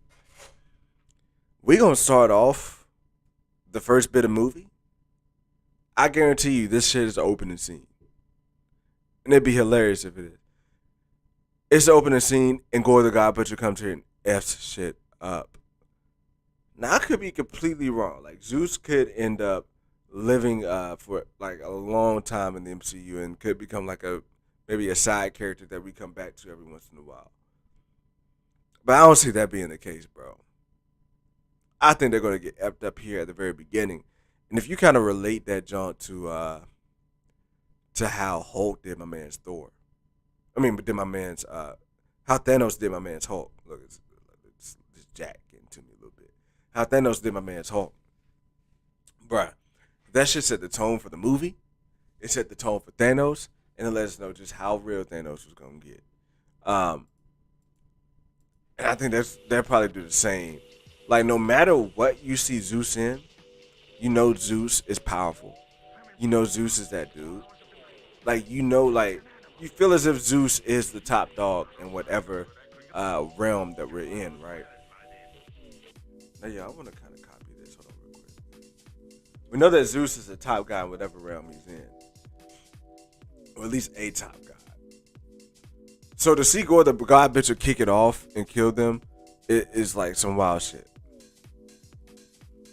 We gonna start off the first bit of movie. I guarantee you, this shit is the opening scene, and it'd be hilarious if it is. It's the opening scene, and Gore the God Butcher comes here and f's shit up. Now I could be completely wrong. Like Zeus could end up living for like a long time in the MCU and could become like maybe a side character that we come back to every once in a while. But I don't see that being the case, bro. I think they're gonna get epped up here at the very beginning. And if you kind of relate that jaunt to how Hulk did my man's Thor. I mean, but did my man's how Thanos did my man's Hulk. Look, it's Jack getting to me a little bit. How Thanos did my man's Hulk. Bruh. That shit set the tone for the movie. It set the tone for Thanos, and it let us know just how real Thanos was gonna get. Um, and I think they'll probably do the same. Like no matter what you see Zeus in, you know Zeus is powerful. You know Zeus is that dude. Like like you feel as if Zeus is the top dog in whatever realm that we're in, right? Now, yeah, I want to kind of copy this. Hold on, real quick. We know that Zeus is the top guy in whatever realm he's in, or at least a top guy. So to see Gore the God Butcher kick it off and kill them, it is like some wild shit.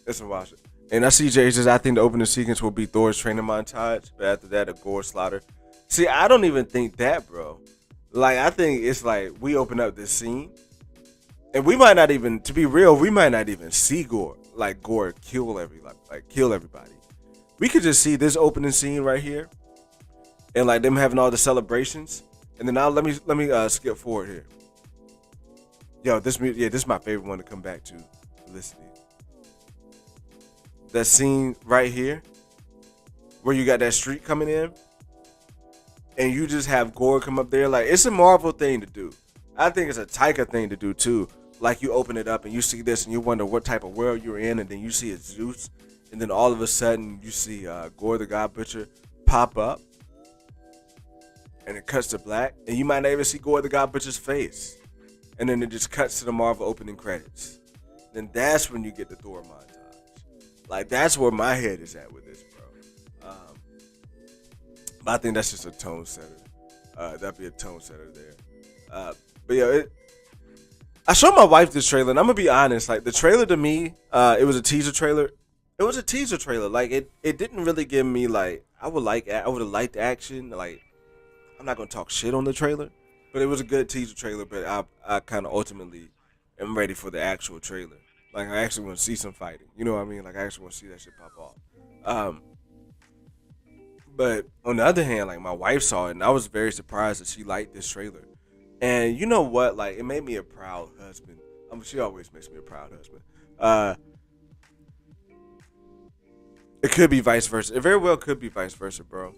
It's some wild shit. And I see Jay says, I think the opening sequence will be Thor's training montage, but after that, a Gore slaughter. See, I don't even think that, bro. Like, I think it's like we open up this scene, and we might not even, to be real, we might not even see Gore. Like Gore kill everybody. We could just see this opening scene right here, and like them having all the celebrations, and then now let me skip forward here. Yo, this is my favorite one to come back to. Felicity. That scene right here, where you got that street coming in, and you just have Gore come up there. Like, it's a Marvel thing to do. I think it's a Taika thing to do too. Like, you open it up and you see this and you wonder what type of world you're in, and then you see it's Zeus, and then all of a sudden you see Gore the God Butcher pop up, and it cuts to black, and you might not even see Gore the God Butcher's face, and then it just cuts to the Marvel opening credits. Then that's when you get the Thor montage. Like, that's where my head is at with this, bro. But I think that's just a tone setter. That'd be a tone setter there. But yeah, I showed my wife this trailer, and I'm gonna be honest. Like, the trailer to me, it was a teaser trailer. It was a teaser trailer. Like, it didn't really give me like I would have liked action. Like, I'm not gonna talk shit on the trailer, but it was a good teaser trailer. But I kind of ultimately am ready for the actual trailer. Like, I actually want to see some fighting. You know what I mean? Like, I actually want to see that shit pop off. But on the other hand, like, my wife saw it, and I was very surprised that she liked this trailer. And you know what? Like, it made me a proud husband. She always makes me a proud husband. It could be vice versa. It very well could be vice versa, bro.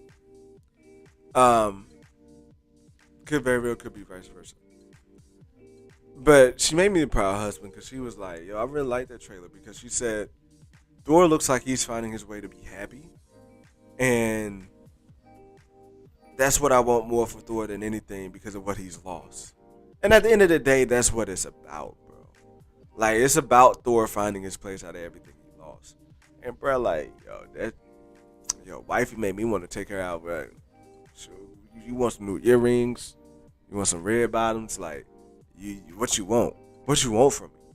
Could be vice versa. But she made me a proud husband because she was like, yo, I really like that trailer, because she said Thor looks like he's finding his way to be happy. And that's what I want more for Thor than anything, because of what he's lost. And at the end of the day, that's what it's about, bro. Like, it's about Thor finding his place out of everything he lost. And bro, like, wifey made me want to take her out, bro. So, you want some new earrings? You want some red bottoms? Like, what you want? What you want from me?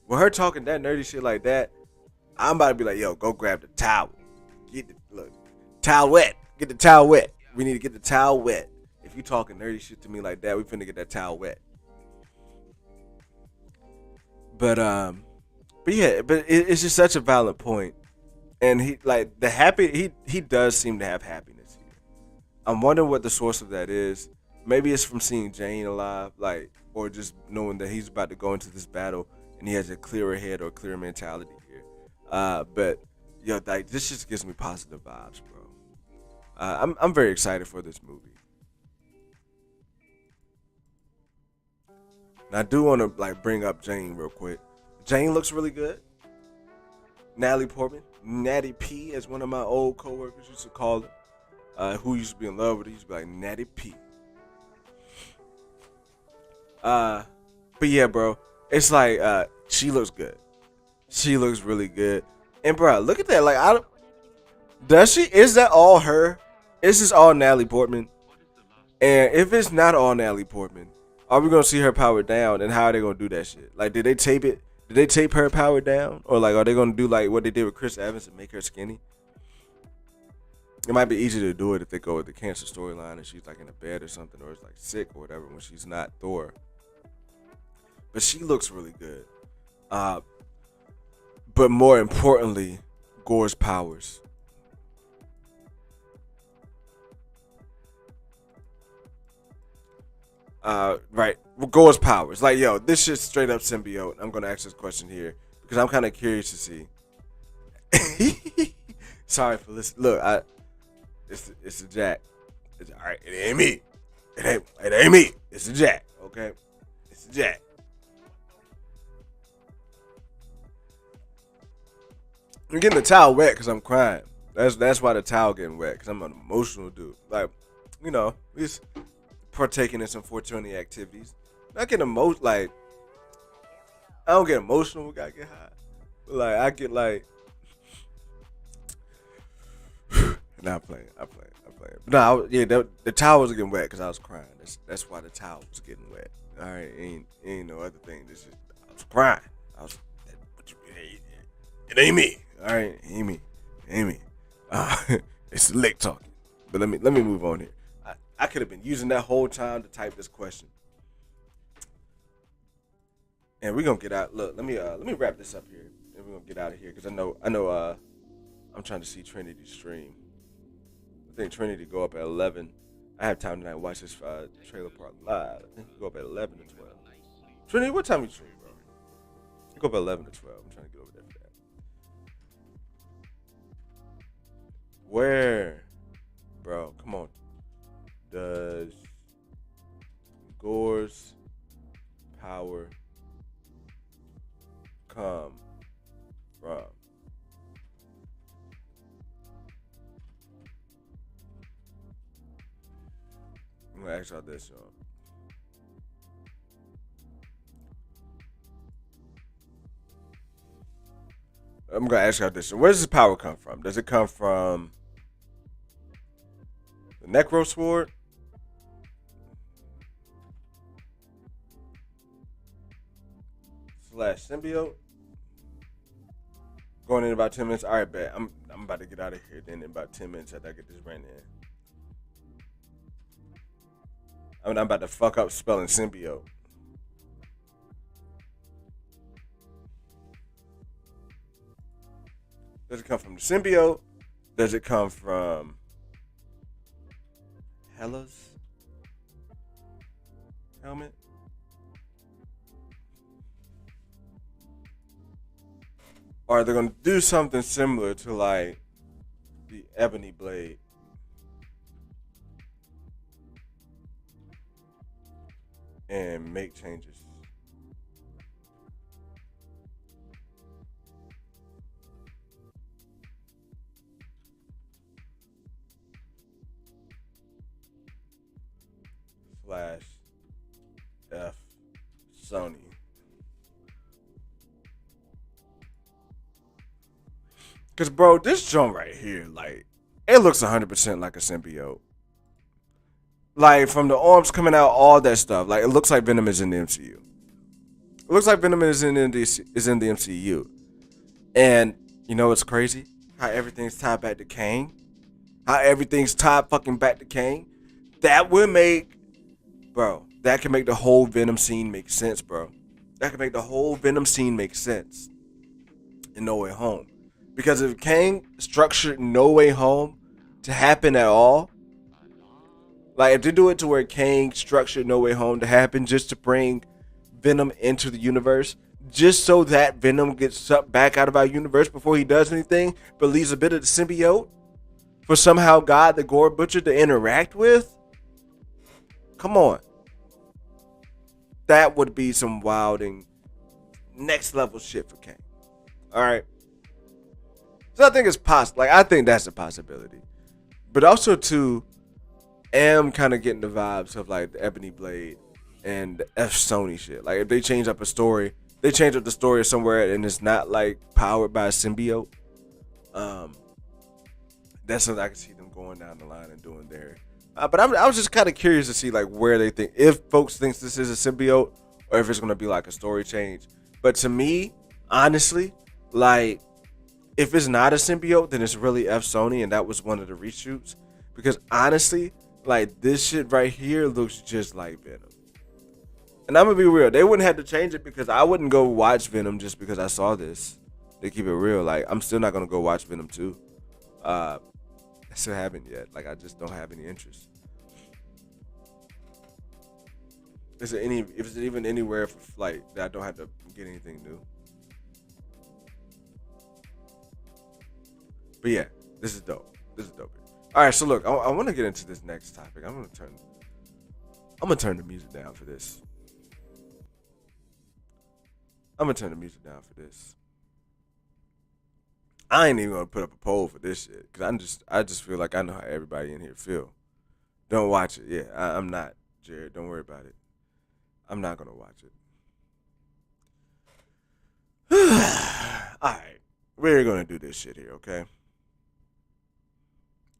With her talking that nerdy shit like that, I'm about to be like, yo, go grab the towel. Towel wet. Get the towel wet. We need to get the towel wet. If you talking nerdy shit to me like that, we finna get that towel wet. But it's just such a valid point. And he does seem to have happiness here. I'm wondering what the source of that is. Maybe it's from seeing Jane alive, like, or just knowing that he's about to go into this battle and he has a clearer head or a clearer mentality here. But yo, like, this just gives me positive vibes, bro. I'm very excited for this movie. Now, I do want to like bring up Jane real quick. Jane looks really good. Natalie Portman, Natty P, as one of my old coworkers used to call her, who used to be in love with her, used to be like Natty P. But yeah, bro, it's like she looks good. She looks really good. And bro, look at that. Like, does she? Is that all her? Is this all Natalie Portman? And if it's not all Natalie Portman, are we gonna see her powered down? And how are they gonna do that shit? Like, did they tape it? Did they tape her powered down? Or like, are they gonna do like what they did with Chris Evans and make her skinny? It might be easier to do it if they go with the cancer storyline and she's like in a bed or something, or is like sick or whatever when she's not Thor. But she looks really good. But more importantly, Gore's powers. Right. Gore's powers. Like, yo, this shit's straight up symbiote. I'm gonna ask this question here because I'm kind of curious to see. Sorry for listening. Look, it's a Jack. It's all right. It ain't me. It ain't me. It's a Jack. Okay, it's a Jack. I'm getting the towel wet because I'm crying. That's why the towel getting wet because I'm an emotional dude. Like, he's partaking in some 420 activities. Not getting emotional. Like, I don't get emotional when I get high. But like, I get like. Nah, I'm playing. No, the towel was getting wet because I was crying. That's why the towel was getting wet. All right, ain't no other thing. This is I was crying. It ain't me. All right, ain't me. It's the lick talking. But let me move on here. I could have been using that whole time to type this question. And we're gonna get out. Look, let me wrap this up here, and we're gonna get out of here because I know. I'm trying to see Trinity stream. I think Trinity go up at 11. I have time tonight to watch this trailer park live. I think we go up at 11 to 12. Trinity, what time you stream, bro? You go up at 11 to 12. I'm trying to get over there for that. Where, bro? Come on. Does Gore's power come from? I'm gonna ask y'all this, y'all. I'm gonna ask y'all this. Where does his power come from? Does it come from the Necro Sword? / symbiote? Going in about 10 minutes. All right, bet. I'm about to get out of here. Then in about 10 minutes after I get this rant in. I'm about to fuck up spelling symbiote. Does it come from the symbiote? Does it come from Hela's helmet? Or are they going to do something similar to like the Ebony Blade? And make changes. / F Sony. Cause bro, this joint right here, like, it looks 100% like a symbiote. Like from the arms coming out, all that stuff. Like it looks like Venom is in the MCU. It looks like Venom is in the MCU. And you know what's crazy? How everything's tied back to Kang. How everything's tied fucking back to Kang. That would make, bro. That can make the whole Venom scene make sense, bro. That can make the whole Venom scene make sense in No Way Home. Because if Kang structured No Way Home to happen at all, like if they do it to where Kang structured No Way Home to happen just to bring Venom into the universe, just so that Venom gets sucked back out of our universe before he does anything, but leaves a bit of the symbiote for somehow God the Gore Butcher to interact with. Come on. That would be some wilding next level shit for Kang. Alright. So I think it's possible. Like I think that's a possibility. But also too, am kind of getting the vibes of like the Ebony Blade and the F Sony shit. Like if they change up a story, they change up the story somewhere and it's not like powered by a symbiote. That's something I can see them going down the line and doing there. But I was just kind of curious to see like where they think, if folks thinks this is a symbiote or if it's gonna be like a story change. But to me, honestly, like if it's not a symbiote, then it's really F Sony, and that was one of the reshoots. Because honestly, like this shit right here looks just like Venom. And I'm gonna be real, they wouldn't have to change it because I wouldn't go watch Venom just because I saw this. They keep it real. Like I'm still not gonna go watch Venom 2. I still haven't yet. Like I just don't have any interest. Is it even anywhere for like that I don't have to get anything new? But yeah, This is dope. This is dope. All right, so look, I want to get into this next topic. I'm gonna turn the music down for this. I'm gonna turn the music down for this. I ain't even gonna put up a poll for this shit because I just feel like I know how everybody in here feel. Don't watch it. Yeah, I'm not, Jared. Don't worry about it. I'm not gonna watch it. All right, we're gonna do this shit here, okay?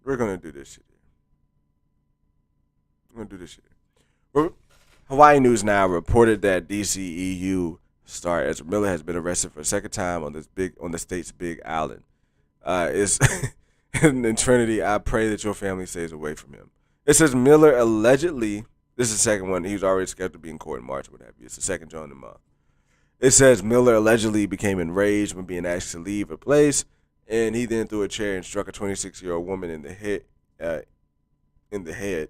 We're gonna do this shit here. We're gonna do this shit here. Hawaii News Now reported that DCEU star Ezra Miller has been arrested for a second time on the state's Big Island. It's in Trinity. I pray that your family stays away from him. It says Miller allegedly. This is the second one. He was already scheduled to be in court in March. What have you? It's the second joint in the month. It says Miller allegedly became enraged when being asked to leave a place, and he then threw a chair and struck a 26-year-old woman in the head,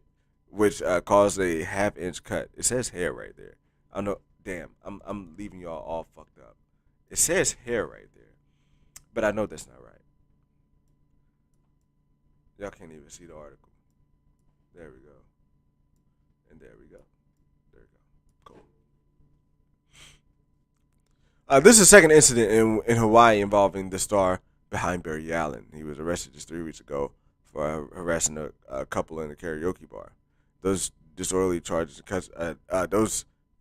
which caused a half-inch cut. It says hair right there. I know. Damn, I'm leaving y'all all fucked up. It says hair right there, but I know that's not right. Y'all can't even see the article. There we go. And there we go. There we go. Cool. This is the second incident in Hawaii involving the star behind Barry Allen. He was arrested just 3 weeks ago for harassing a couple in a karaoke bar. Those disorderly charges, because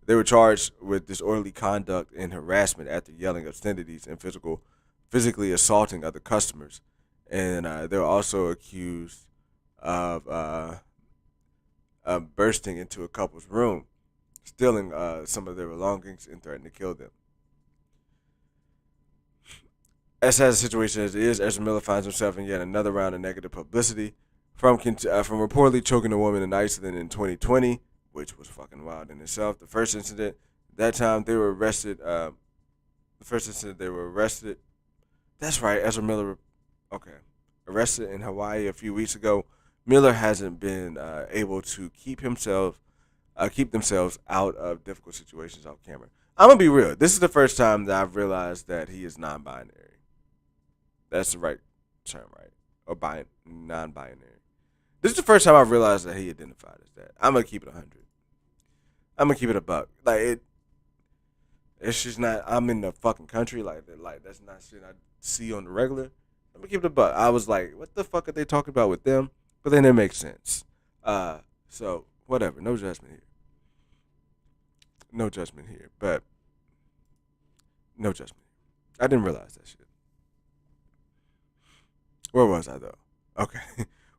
they were charged with disorderly conduct and harassment after yelling obscenities and physically assaulting other customers. And they were also accused of bursting into a couple's room, stealing some of their belongings, and threatening to kill them. As sad a situation as it is, Ezra Miller finds himself in yet another round of negative publicity from reportedly choking a woman in Iceland in 2020, which was fucking wild in itself. The first incident, that time they were arrested. That's right, Ezra Miller. Okay, arrested in Hawaii a few weeks ago. Miller hasn't been able to keep themselves out of difficult situations off camera. I'm gonna be real. This is the first time that I've realized that he is non-binary. That's the right term, right? Or non-binary. This is the first time I've realized that he identified as that. I'm gonna keep it 100. I'm gonna keep it a buck. It's just not. I'm in the fucking country. Like that's not shit I see on the regular. I'm gonna keep it a buck. I was like, what the fuck are they talking about with them? But then it makes sense. So whatever. No judgment here. No judgment here. But no judgment. I didn't realize that shit. Where was I though? Okay.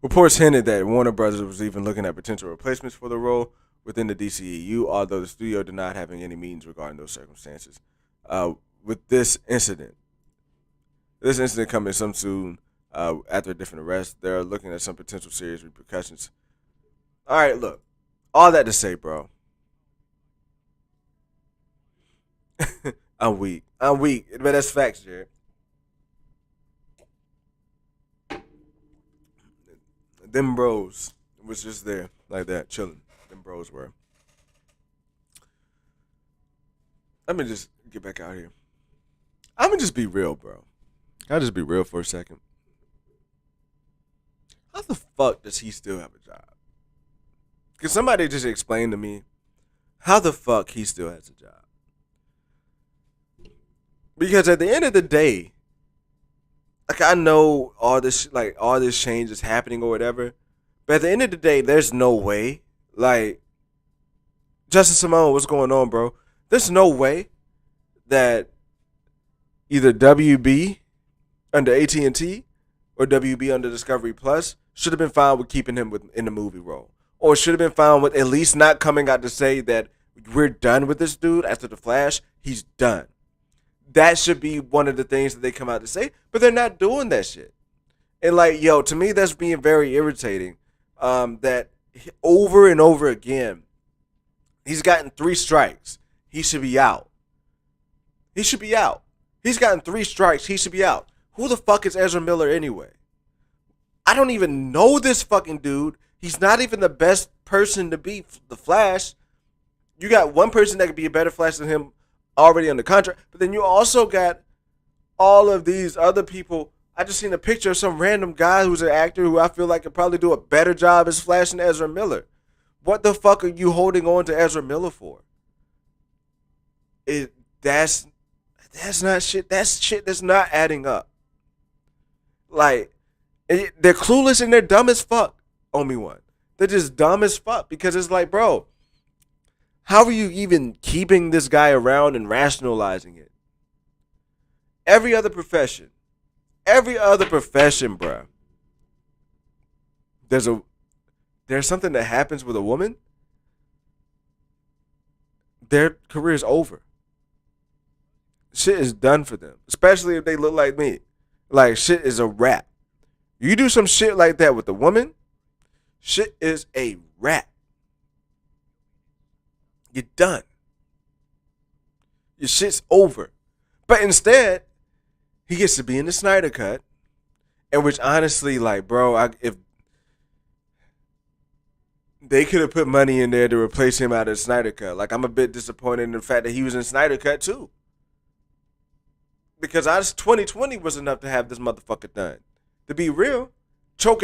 Reports hinted that Warner Brothers was even looking at potential replacements for the role within the DCEU, although the studio did not have any meetings regarding those circumstances. With this incident coming some soon after a different arrest, they're looking at some potential serious repercussions. All right, look, all that to say, bro. I'm weak, but that's facts, Jared. Them bros was just there like that, chilling. Them bros were. Let me just get back out here. I'm gonna just be real, bro. I'll just be real for a second. How the fuck does he still have a job? Can somebody just explain to me how the fuck he still has a job? Because at the end of the day, like I know all this change is happening or whatever, but at the end of the day, there's no way. Like Justin Simone, what's going on, bro? There's no way that either WB under AT&T or WB under Discovery Plus should have been fine with keeping him in the movie role, or should have been fine with at least not coming out to say that we're done with this dude after The Flash. He's done. That should be one of the things that they come out to say, but they're not doing that shit. And like, yo, to me, that's being very irritating. That over and over again, he's gotten 3 strikes. He should be out. He should be out. He's gotten 3 strikes. He should be out. Who the fuck is Ezra Miller anyway? I don't even know this fucking dude. He's not even the best person to be the Flash. You got one person that could be a better Flash than him already under contract, but then you also got all of these other people I just seen a picture of some random guy who's an actor who I feel like could probably do a better job as Flash than Ezra Miller. What the fuck are you holding on to Ezra Miller for? It that's not shit. That's shit that's not adding up. Like they're clueless and they're dumb as fuck. Only one. They're just dumb as fuck because it's like, bro, how are you even keeping this guy around and rationalizing it? Every other profession, bro. There's a there's something that happens with a woman, their career is over. Shit is done for them, especially if they look like me. Like shit is a wrap. You do some shit like that with a woman, shit is a wrap. You're done. Your shit's over. But instead, he gets to be in the Snyder Cut, and which honestly, like, bro, if they could have put money in there to replace him out of the Snyder Cut, like, I'm a bit disappointed in the fact that he was in Snyder Cut too, because 2020 was enough to have this motherfucker done. To be real, choke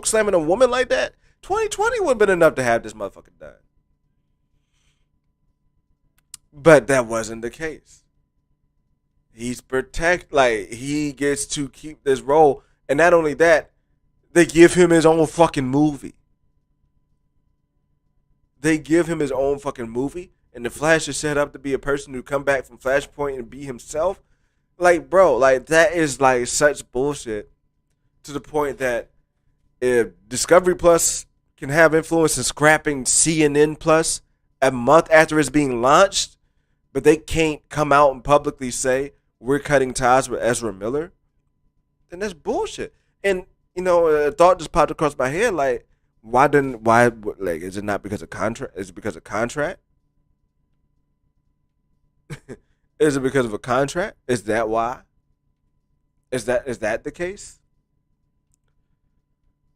slamming a woman like that, 2020 would have been enough to have this motherfucker done. But that wasn't the case. He gets to keep this role, and not only that, they give him his own fucking movie. And the Flash is set up to be a person who come back from Flashpoint and be himself. Like, bro, like that is like such bullshit to the point that if Discovery Plus can have influence in scrapping CNN Plus a month after it's being launched, but they can't come out and publicly say we're cutting ties with Ezra Miller, then that's bullshit. And a thought just popped across my head, like, is it not because of contract? Is it because of contract? Is it because of a contract? Is that why? Is that the case?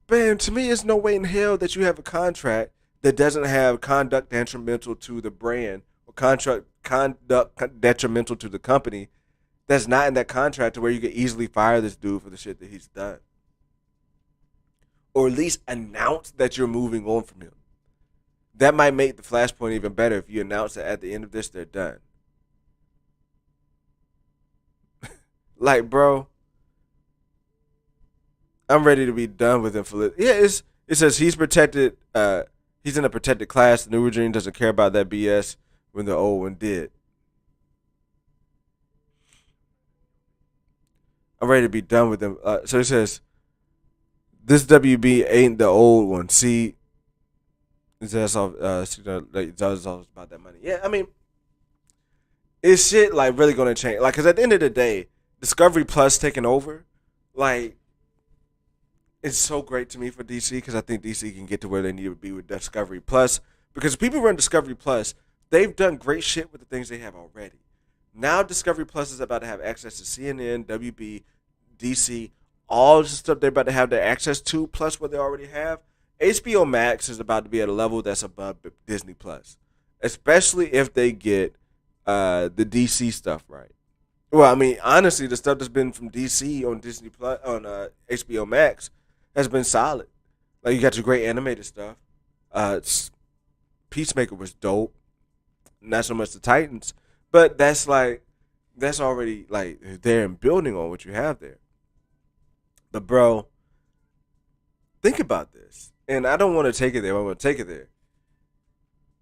Bam, to me, it's no way in hell that you have a contract that doesn't have conduct detrimental to the brand or conduct detrimental to the company that's not in that contract to where you could easily fire this dude for the shit that he's done. Or at least announce that you're moving on from him. That might make the Flashpoint even better if you announce that at the end of this, they're done. Like, bro, I'm ready to be done with him. It says he's protected. He's in a protected class. The new regime doesn't care about that BS when the old one did. I'm ready to be done with him. So it says, this WB ain't the old one. See, that's all. It's all about that money. Yeah, I mean, is shit like really gonna change? Like, cause at the end of the day, Discovery Plus taking over, like, it's so great to me for DC because I think DC can get to where they need to be with Discovery Plus. Because people run Discovery Plus, they've done great shit with the things they have already. Now Discovery Plus is about to have access to CNN, WB, DC, all the stuff they're about to have their access to, plus what they already have. HBO Max is about to be at a level that's above Disney Plus, especially if they get the DC stuff right. Well, I mean, honestly, the stuff that's been from DC on Disney Plus on HBO Max has been solid. Like, you got your great animated stuff. Peacemaker was dope. Not so much the Titans, but that's already like there and building on what you have there. But bro, think about this. And I don't want to take it there. I want to take it there.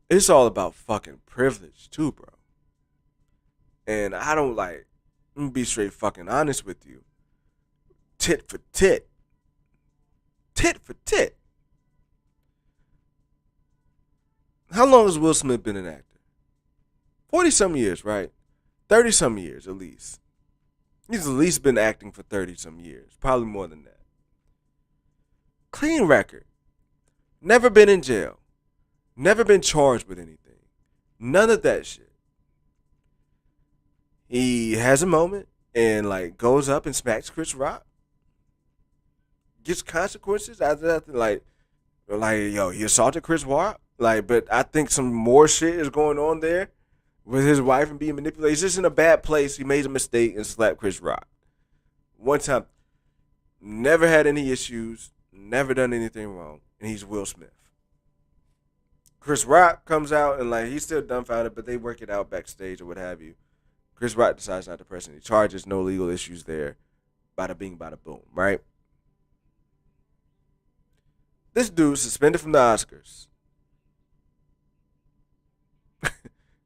It's all about fucking privilege too, bro. And I don't like. I'm gonna be straight fucking honest with you. Tit for tit. Tit for tit. How long has Will Smith been an actor? 40-some years, right? 30-some years at least. He's at least been acting for 30-some years. Probably more than that. Clean record. Never been in jail. Never been charged with anything. None of that shit. He has a moment and like goes up and smacks Chris Rock. Gets consequences after that. Like yo, he assaulted Chris Rock. Like, but I think some more shit is going on there with his wife and being manipulated. He's just in a bad place. He made a mistake and slapped Chris Rock. One time, never had any issues, never done anything wrong, and he's Will Smith. Chris Rock comes out and like he's still dumbfounded, but they work it out backstage or what have you. Chris Rock decides not to press any charges, no legal issues there. Bada bing, bada boom, right? This dude suspended from the Oscars.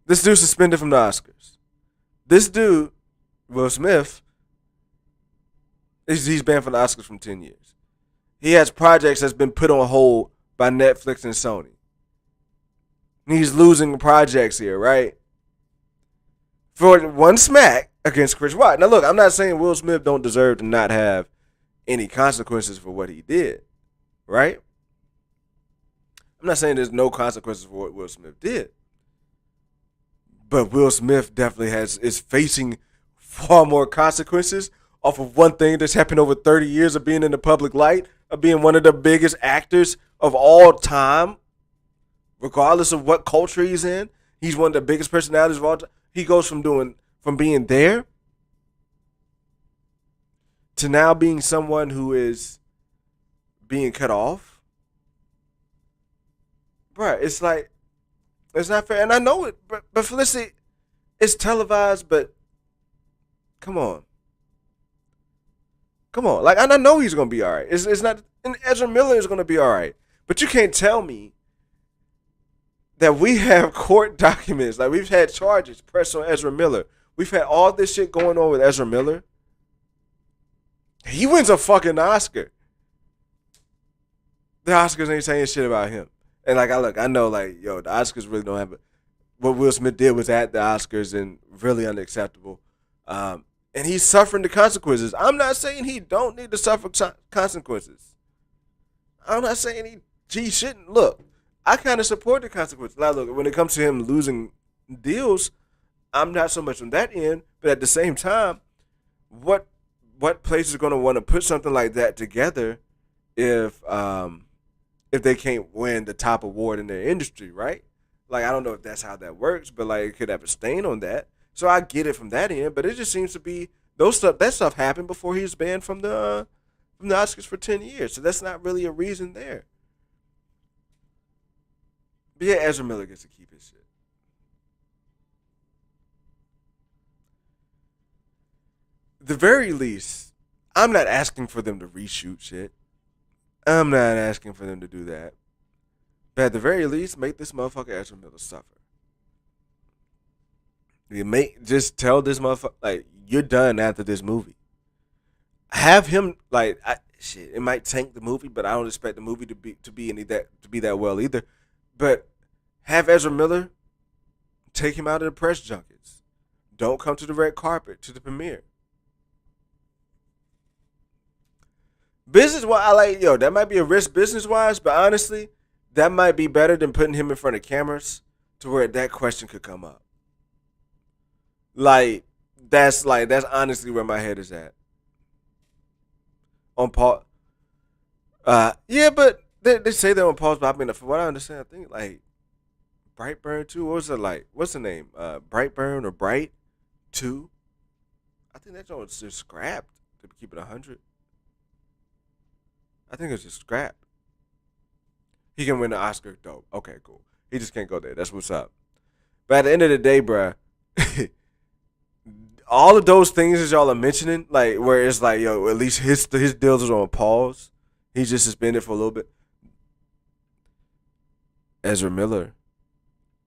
This dude suspended from the Oscars. This dude, Will Smith, he's banned from the Oscars from 10 years. He has projects that's been put on hold by Netflix and Sony. He's losing projects here, right? For one smack against Chris Rock. Now, look, I'm not saying Will Smith don't deserve to not have any consequences for what he did, right? I'm not saying there's no consequences for what Will Smith did. But Will Smith definitely is facing far more consequences off of one thing that's happened over 30 years of being in the public light, of being one of the biggest actors of all time, regardless of what culture he's in. He's one of the biggest personalities of all time. He goes from being there to now being someone who is being cut off. Bruh, it's like, it's not fair. And I know it, but Felicity, it's televised, but come on. Come on. Like, and I know he's going to be all right. It's not, and Ezra Miller is going to be all right. But you can't tell me that we have court documents, like we've had charges pressed on Ezra Miller. We've had all this shit going on with Ezra Miller. He wins a fucking Oscar. The Oscars ain't saying shit about him. And like, I know, like, yo, the Oscars really don't have it. What Will Smith did was at the Oscars and really unacceptable. And he's suffering the consequences. I'm not saying he don't need to suffer consequences. I'm not saying he shouldn't. Look, I kind of support the consequences. Now, look, when it comes to him losing deals, I'm not so much on that end. But at the same time, what place is going to want to put something like that together if they can't win the top award in their industry, right? Like, I don't know if that's how that works, but like it could have a stain on that. So I get it from that end, but it just seems to be that stuff happened before he was banned from the Oscars for 10 years. So that's not really a reason there. But yeah, Ezra Miller gets to keep his shit. The very least, I'm not asking for them to reshoot shit. I'm not asking for them to do that. But at the very least, make this motherfucker Ezra Miller suffer. Just tell this motherfucker, like, you're done after this movie. Have him, like, shit, it might tank the movie, but I don't expect the movie to be that well either. But have Ezra Miller take him out of the press junkets. Don't come to the red carpet, to the premiere. Business wise, that might be a risk business wise, but honestly, that might be better than putting him in front of cameras to where that question could come up. That's honestly where my head is at. On pause. Yeah, but they say they're on pause, but I mean, from what I understand, I think like Brightburn 2, what was it like? What's the name? Brightburn or Bright 2? I think that joint was just scrapped to keep it 100. I think it's just scrapped. He can win the Oscar, dope. Okay, cool. He just can't go there. That's what's up. But at the end of the day, bruh, all of those things that y'all are mentioning, like where it's like, yo, at least his deals are on pause. He's just suspended for a little bit. Ezra Miller,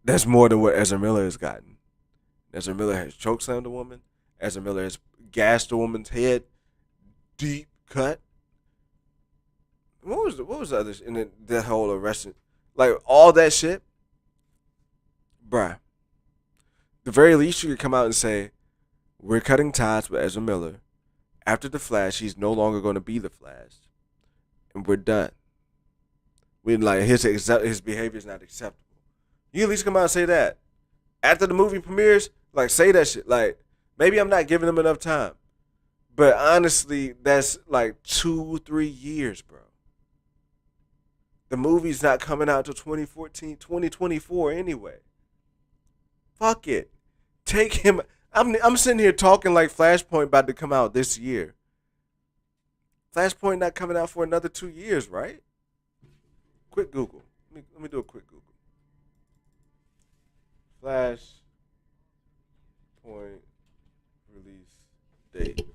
that's more than what Ezra Miller has gotten. Ezra Miller has chokeslammed a woman. Ezra Miller has gashed a woman's head, deep cut. What was the other shit? And then that whole arresting, like all that shit, bruh. The very least you could come out and say, we're cutting ties with Ezra Miller. After the Flash, he's no longer going to be the Flash, and we're done. We like his behavior is not acceptable. You at least come out and say that. After the movie premieres, like say that shit. Like maybe I'm not giving them enough time, but honestly, that's like 2-3 years, bro. The movie's not coming out till 2014, 2024 anyway. Fuck it. Take him. I'm sitting here talking like Flashpoint about to come out this year. Flashpoint not coming out for another 2 years, right? Quick Google. Let me do a quick Google. Flashpoint release date.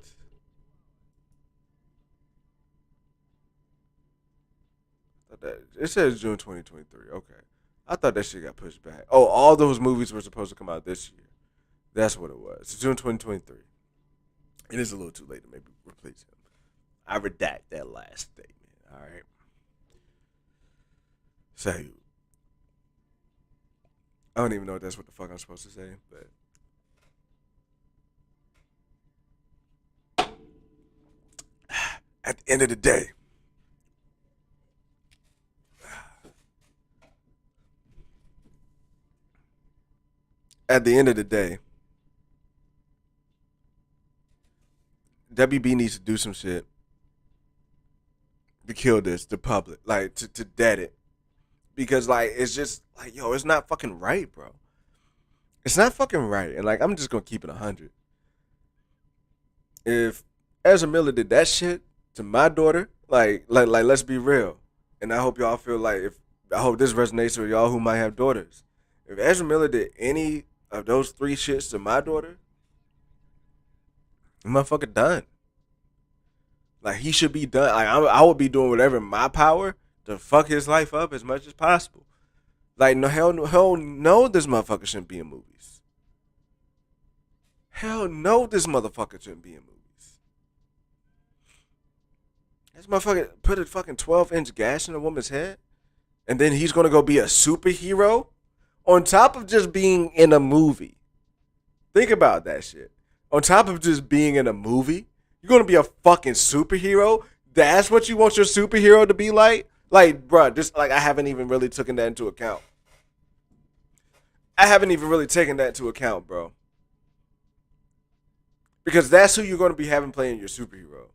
It says June 2023. Okay. I thought that shit got pushed back. Oh, all those movies were supposed to come out this year. That's what it was. It's June 2023. It is a little too late to maybe replace him. I redact that last statement. All right. So, I don't even know if that's what the fuck I'm supposed to say, but at the end of the day, at the end of the day, WB needs to do some shit to kill this, the public, like to dead it, because like it's just like yo, it's not fucking right, bro. It's not fucking right, and like I'm just gonna keep it 100. If Ezra Miller did that shit to my daughter, like let's be real, and I hope y'all feel like if I hope this resonates with y'all who might have daughters. If Ezra Miller did any of those three shits to my daughter, the motherfucker done. Like he should be done. Like I would be doing whatever in my power to fuck his life up as much as possible. Like no hell no, this motherfucker shouldn't be in movies. Hell no, this motherfucker shouldn't be in movies. This motherfucker put a fucking 12-inch gash in a woman's head, and then he's gonna go be a superhero on top of just being in a movie. Think about that shit. On top of just being in a movie, you're gonna be a fucking superhero. That's what you want your superhero to be like? Like, bruh, just like I haven't even really taken that into account. I haven't even really taken that into account, bro. Because that's who you're gonna be having playing your superhero.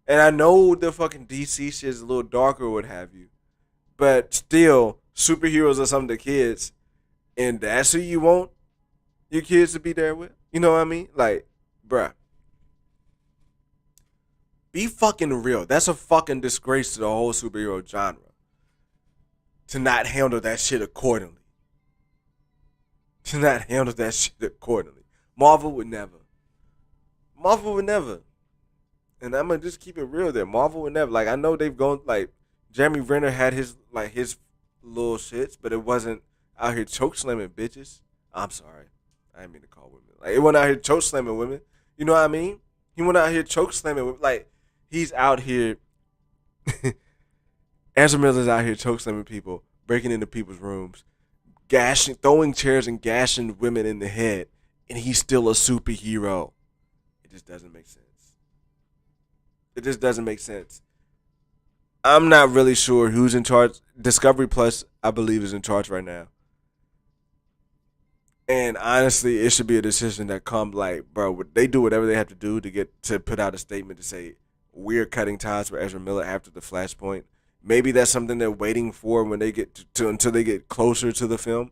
And I know the fucking DC shit is a little darker or what have you. But still, superheroes are some of the kids. And that's who you want your kids to be there with? You know what I mean? Like, bruh. Be fucking real. That's a fucking disgrace to the whole superhero genre. To not handle that shit accordingly. To not handle that shit accordingly. Marvel would never. Marvel would never. And I'm gonna just keep it real there. Marvel would never. Like I know they've gone like Jeremy Renner had his little shits, but it wasn't out here choke slamming bitches. I'm sorry. I didn't mean to call women. Like it went out here choke slamming women. You know what I mean? He went out here choke slamming women. Like he's out here Ezra Miller's out here choke slamming people, breaking into people's rooms, gashing, throwing chairs and gashing women in the head, and he's still a superhero. It just doesn't make sense. It just doesn't make sense. I'm not really sure who's in charge. Discovery Plus, I believe, is in charge right now. And honestly, it should be a decision that comes like, bro, they do whatever they have to do to get to put out a statement to say we're cutting ties with Ezra Miller after the Flashpoint. Maybe that's something they're waiting for when they get to until they get closer to the film.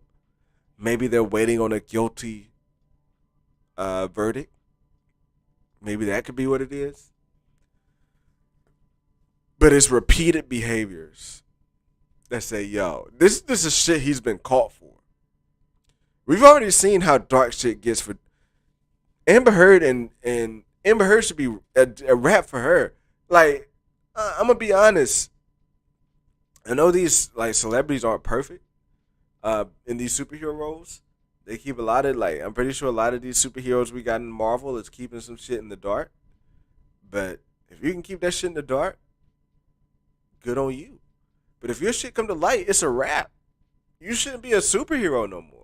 Maybe they're waiting on a guilty verdict. Maybe that could be what it is. But it's repeated behaviors that say, yo, this is shit he's been caught for. We've already seen how dark shit gets for Amber Heard, and Amber Heard should be a rap for her. Like, I'm gonna be honest. I know these like celebrities aren't perfect in these superhero roles. They keep a lot of I'm pretty sure a lot of these superheroes we got in Marvel is keeping some shit in the dark. But if you can keep that shit in the dark, good on you. But if your shit come to light, it's a wrap. You shouldn't be a superhero no more.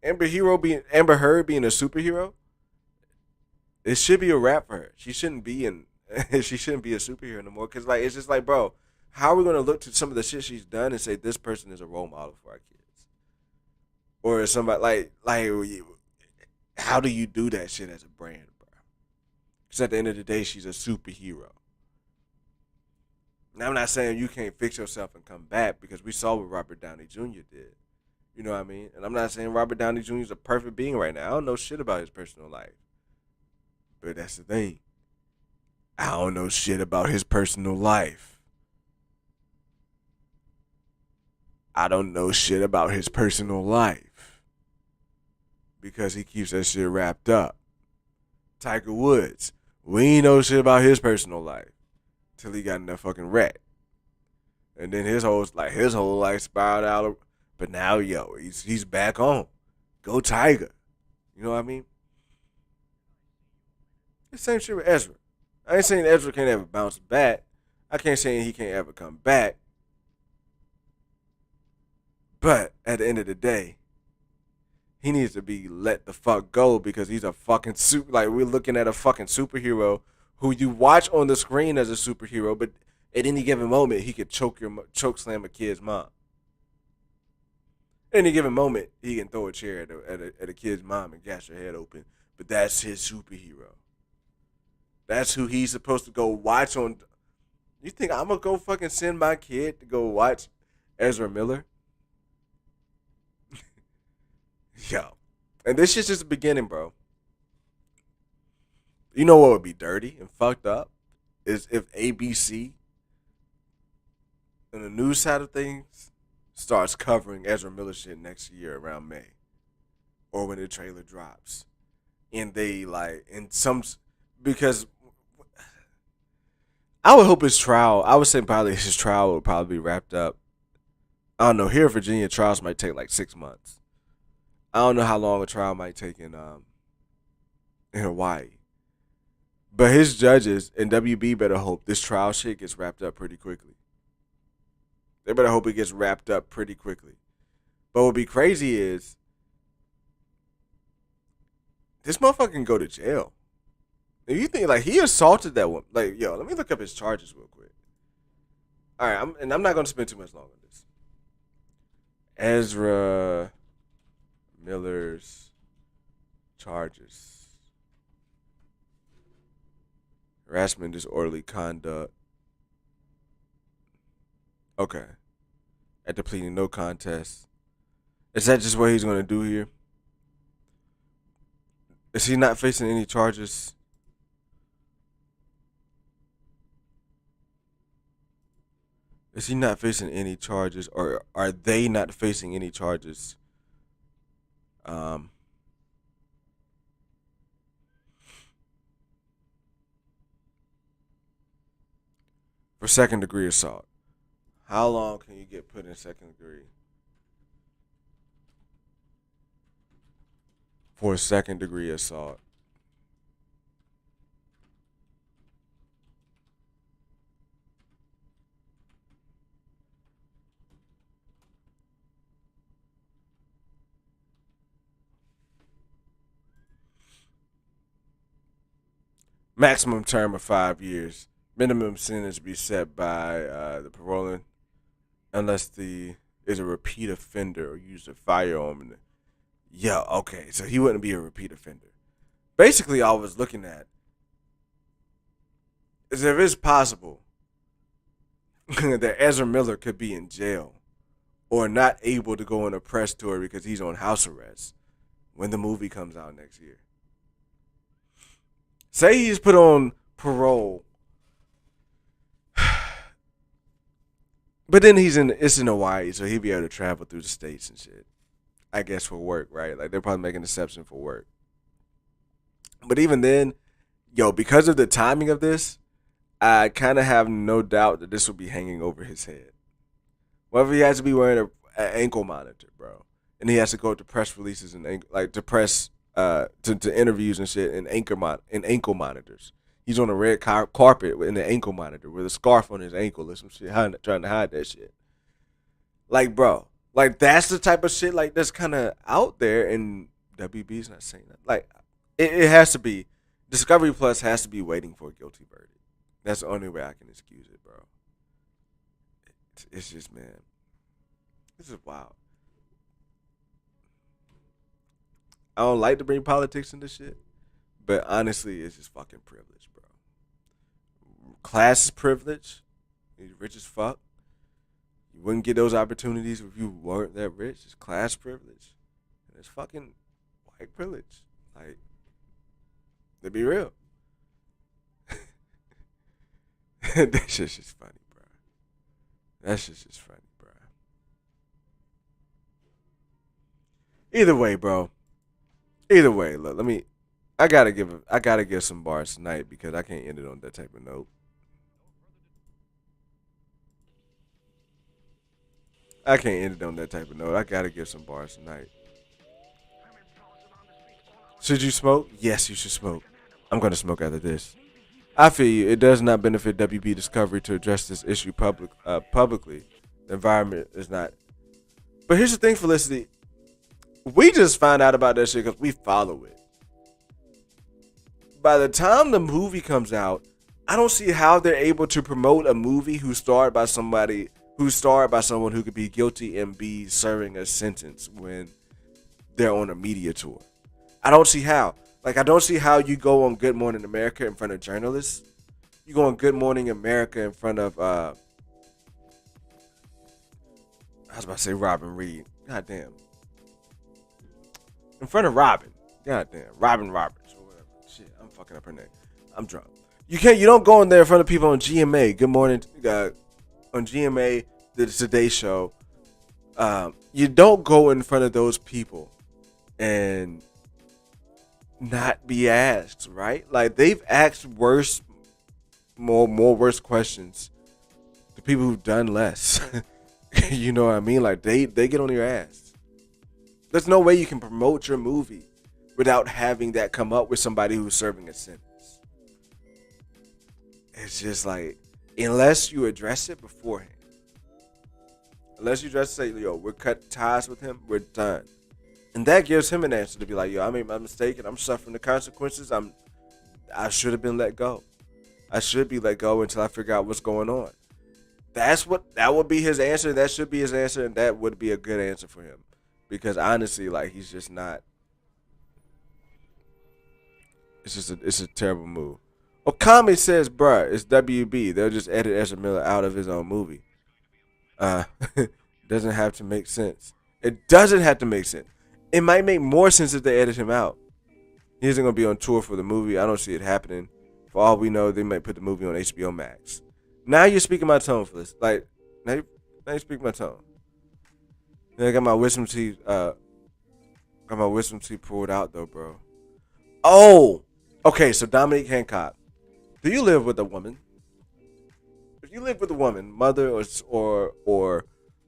Amber Heard being a superhero, it should be a wrap for her. She shouldn't be she shouldn't be a superhero no more. Cause like it's just like, bro, how are we gonna look to some of the shit she's done and say this person is a role model for our kids? Or is somebody how do you do that shit as a brand, bro? Because at the end of the day, she's a superhero. Now I'm not saying you can't fix yourself and come back because we saw what Robert Downey Jr. did. You know what I mean? And I'm not saying Robert Downey Jr. is a perfect being right now. I don't know shit about his personal life. But that's the thing. I don't know shit about his personal life. I don't know shit about his personal life because he keeps that shit wrapped up. Tiger Woods, we ain't know shit about his personal life till he got in that fucking wreck, and then his whole life spiraled out. But now, yo, he's back on. Go Tiger. You know what I mean? The same shit with Ezra. I ain't saying Ezra can't ever bounce back. I can't say he can't ever come back. But at the end of the day, he needs to be let the fuck go because he's a fucking like we're looking at a fucking superhero who you watch on the screen as a superhero, but at any given moment he could choke slam a kid's mom. At any given moment he can throw a chair at a kid's mom and gash her head open. But that's his superhero. That's who he's supposed to go watch on. You think I'm gonna go fucking send my kid to go watch Ezra Miller? Yo. And this shit's just the beginning, bro. You know what would be dirty and fucked up? Is if ABC and the news side of things starts covering Ezra Miller shit next year around May. Or when the trailer drops. And they like in some because I would hope his trial I would say probably his trial would probably be wrapped up. I don't know, here in Virginia trials might take like 6 months. I don't know how long a trial might take in Hawaii. But his judges and WB better hope this trial shit gets wrapped up pretty quickly. They better hope it gets wrapped up pretty quickly. But what would be crazy is this motherfucker can go to jail. If you think like he assaulted that woman, like yo, let me look up his charges real quick. All right, I'm not gonna spend too much long on this. Ezra Miller's charges: harassment, disorderly conduct. Okay, after pleading no contest. Is that just what he's gonna do here? Is he not facing any charges? Is he not facing any charges, or are they not facing any charges? Um, for second degree assault. How long can you get put in second degree for a second degree assault? Maximum term of 5 years. Minimum sentence be set by the paroling unless the is a repeat offender or used a firearm. Yeah, okay, so he wouldn't be a repeat offender. Basically, all I was looking at is if it's possible that Ezra Miller could be in jail or not able to go on a press tour because he's on house arrest when the movie comes out next year. Say he's put on parole, but then it's in Hawaii, so he'd be able to travel through the states and shit. I guess for work, right? Like they're probably making an exception for work. But even then, yo, because of the timing of this, I kind of have no doubt that this will be hanging over his head. Whether he has to be wearing an ankle monitor, bro, and he has to go to press releases and like to press to interviews and shit in in ankle monitors. He's on a red carpet in an ankle monitor with a scarf on his ankle or some shit, trying to hide that shit. Like, bro, like that's the type of shit like that's kind of out there, and WB's not saying that. Like, it has to be. Discovery Plus has to be waiting for a guilty verdict. That's the only way I can excuse it, bro. It's just, man, this is wild. I don't like to bring politics into shit, but honestly, it's just fucking privilege, bro. Class is privilege. You're rich as fuck. You wouldn't get those opportunities if you weren't that rich. It's class privilege. And it's fucking white privilege. Like, to be real. That shit's just funny, bro. That shit's just funny, bro. Either way, bro. Either way, look, let me. I gotta give some bars tonight because I can't end it on that type of note. I can't end it on that type of note. I gotta give some bars tonight. Should you smoke? Yes, you should smoke. I'm gonna smoke after this. I feel you. It does not benefit WB Discovery to address this issue publicly. The environment is not. But here's the thing, Felicity. We just found out about that shit because we follow it. By the time the movie comes out, I don't see how they're able to promote a movie who's starred by someone who could be guilty and be serving a sentence when they're on a media tour. I don't see how. Like, I don't see how you go on Good Morning America in front of journalists. You go on Good Morning America in front of I was about to say Robin Reed. God damn. In front of Robin. God damn. Robin Roberts or whatever. Shit, I'm fucking up her name. I'm drunk. You don't go in there in front of people on GMA. Good morning on GMA, the Today Show. You don't go in front of those people and not be asked, right? Like, they've asked more worse questions to people who've done less. You know what I mean? Like, they get on your ass. There's no way you can promote your movie without having that come up with somebody who's serving a sentence. It's just like, unless you address it beforehand. Unless you just say, yo, we're cut ties with him, we're done. And that gives him an answer to be like, yo, I made my mistake and I'm suffering the consequences. I should have been let go. I should be let go until I figure out what's going on. That would be his answer. That should be his answer, and that would be a good answer for him. Because honestly, like, he's just not. It's a terrible move. Okami says, bruh, it's WB. They'll just edit Ezra Miller out of his own movie. Doesn't have to make sense. It doesn't have to make sense. It might make more sense if they edit him out. He isn't going to be on tour for the movie. I don't see it happening. For all we know, they might put the movie on HBO Max. Now you're speaking my tone for this. Like, now you speak my tone. Then I got my wisdom teeth. Pulled out though, bro. Oh, okay. So Dominique Hancock, do you live with a woman? If you live with a woman, mother or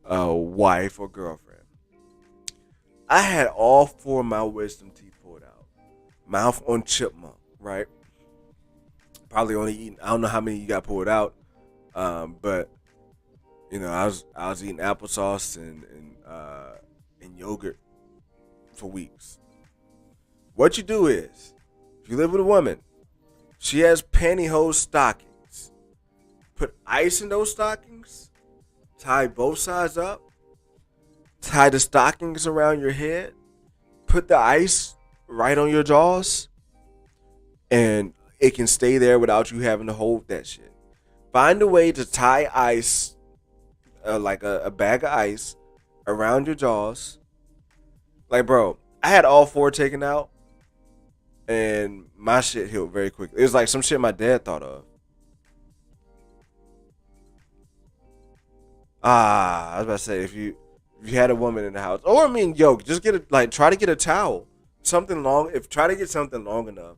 wife or girlfriend, I had all four of my wisdom teeth pulled out. Mouth on chipmunk, right? Probably only eating. I don't know how many you got pulled out, but you know, I was eating applesauce and yogurt for weeks. What you do is, if you live with a woman, she has pantyhose stockings. Put ice in those stockings. Tie both sides up. Tie the stockings around your head. Put the ice right on your jaws. And it can stay there without you having to hold that shit. Find a way to tie ice, like a bag of ice, around your jaws. Like, bro, I had all four taken out. And my shit healed very quickly. It was like some shit my dad thought of. I was about to say, if you had a woman in the house, or I mean, yo, just try to get a towel, something long. Try to get something long enough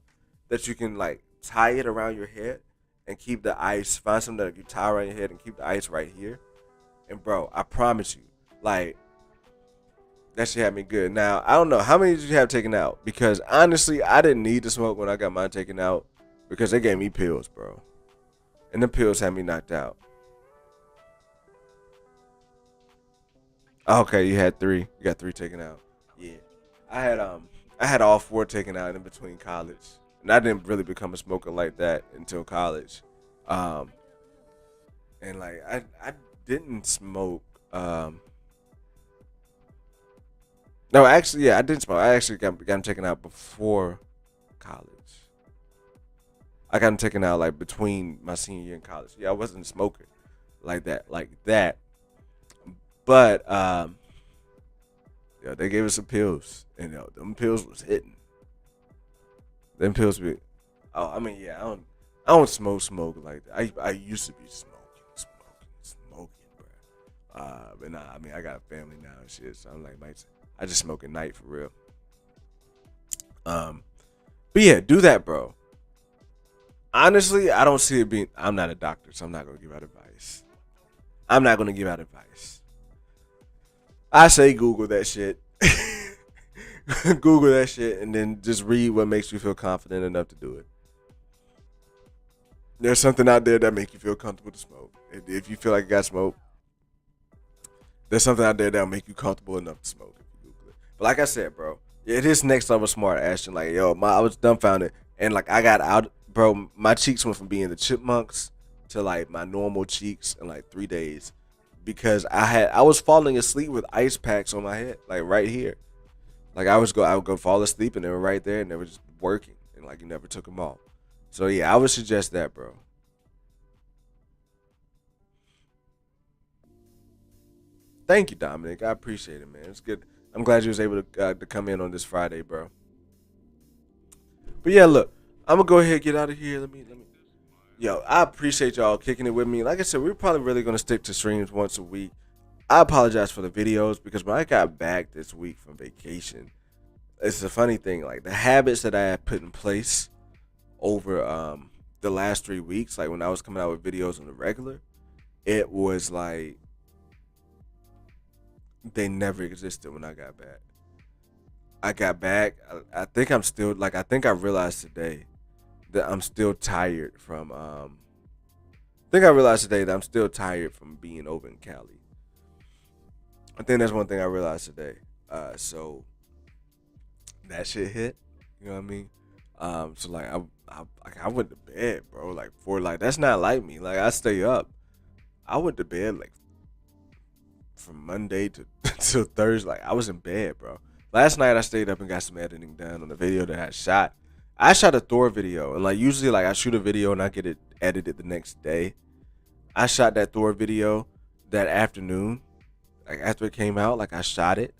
that you can like tie it around your head and keep the ice. Find something that you tie around your head and keep the ice right here. And bro, I promise you, like, that shit had me good. Now, I don't know, how many did you have taken out? Because honestly, I didn't need to smoke when I got mine taken out because they gave me pills, bro. And the pills had me knocked out. Okay, you had three. You got three taken out. Yeah. I had all four taken out in between college. And I didn't really become a smoker like that until college. And like I didn't smoke. No, actually, yeah, I didn't smoke. I actually got them taken out before college. I got them taken out like between my senior year in college. Yeah, I wasn't a smoker like that. But yeah, they gave us some pills, and them pills was hitting. Them pills be. Oh, I mean, yeah, I don't smoke like that. I used to be smoking, bro. But nah, I mean, I got a family now and shit, so I'm like, I just smoke at night for real. Um, but yeah, do that, bro. Honestly, I don't see it being. I'm not a doctor, so I'm not gonna give out advice. I'm not gonna give out advice. I say Google that shit. Google that shit, and then just read what makes you feel confident enough to do it. There's something out there that make you feel comfortable to smoke. If you feel like you got smoke, there's something out there that'll make you comfortable enough to smoke if you Google it. But like I said, bro, it is next level smart Ashton. Like, yo, I was dumbfounded. And like I got out, bro, my cheeks went from being the chipmunks to like my normal cheeks in like 3 days. Because I was falling asleep with ice packs on my head, like right here. Like I would go fall asleep and they were right there and they were just working. And like you never took them off. So yeah, I would suggest that, bro. Thank you, Dominic. I appreciate it, man. It's good. I'm glad you was able to come in on this Friday, bro. But yeah, look, I'm gonna go ahead and get out of here. Let me. Yo, I appreciate y'all kicking it with me. Like I said, we're probably really gonna stick to streams once a week. I apologize for the videos because when I got back this week from vacation, it's a funny thing. Like the habits that I had put in place over the last 3 weeks, like when I was coming out with videos on the regular, it was like they never existed when I got back. I got back. I think I'm still like I think I realized today that I'm still tired from I think I realized today that I'm still tired from being over in Cali. I think that's one thing I realized today. So that shit hit. You know what I mean? So like I went to bed, bro. Like for like that's not like me. Like I stay up. I went to bed like from Monday to till Thursday. Like I was in bed, bro. Last night I stayed up and got some editing done on the video that I shot. I shot a Thor video, and like usually like I shoot a video and I get it edited the next day. I shot that Thor video that afternoon, like after it came out. Like I shot it,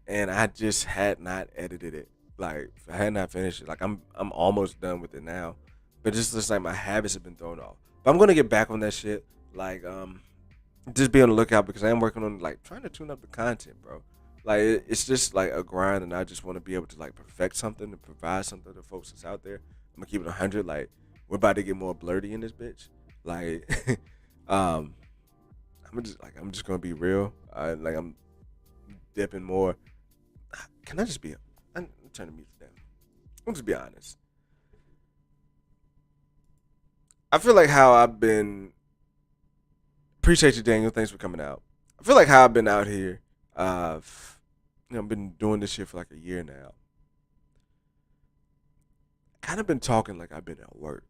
and I just had not edited it. Like I had not finished it. Like I'm almost done with it now, but just like my habits have been thrown off. But I'm gonna get back on that shit. Like just be on the lookout because I am working on like trying to tune up the content, bro. Like it's just like a grind, and I just want to be able to like perfect something to provide something to folks that's out there. I'm gonna keep it 100. Like we're about to get more blurty in this bitch. Like, um, I'm just gonna be real. Like I'm dipping more. Can I just be? I'm turning the music down. I'm just be honest. I feel like how I've been. Appreciate you, Daniel. Thanks for coming out. I feel like how I've been out here. I've been doing this shit for like a year now. Kind of been talking like I've been at work.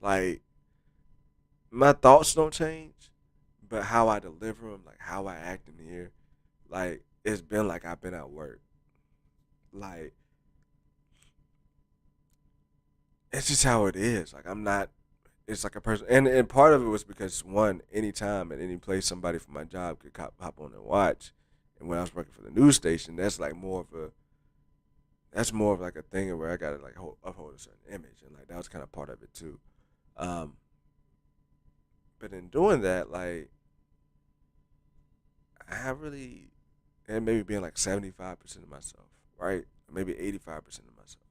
Like my thoughts don't change, but how I deliver them, like how I act in here, like it's been like I've been at work. Like it's just how it is. Like I'm not. It's like a person, and part of it was because one, anytime at any place, somebody from my job could hop on and watch. And when I was working for the news station, that's more of like a thing where I gotta like uphold a certain image, and like that was kind of part of it too. Um, but in doing that, like I really, and maybe being like 75% of myself, right? Maybe 85% of myself.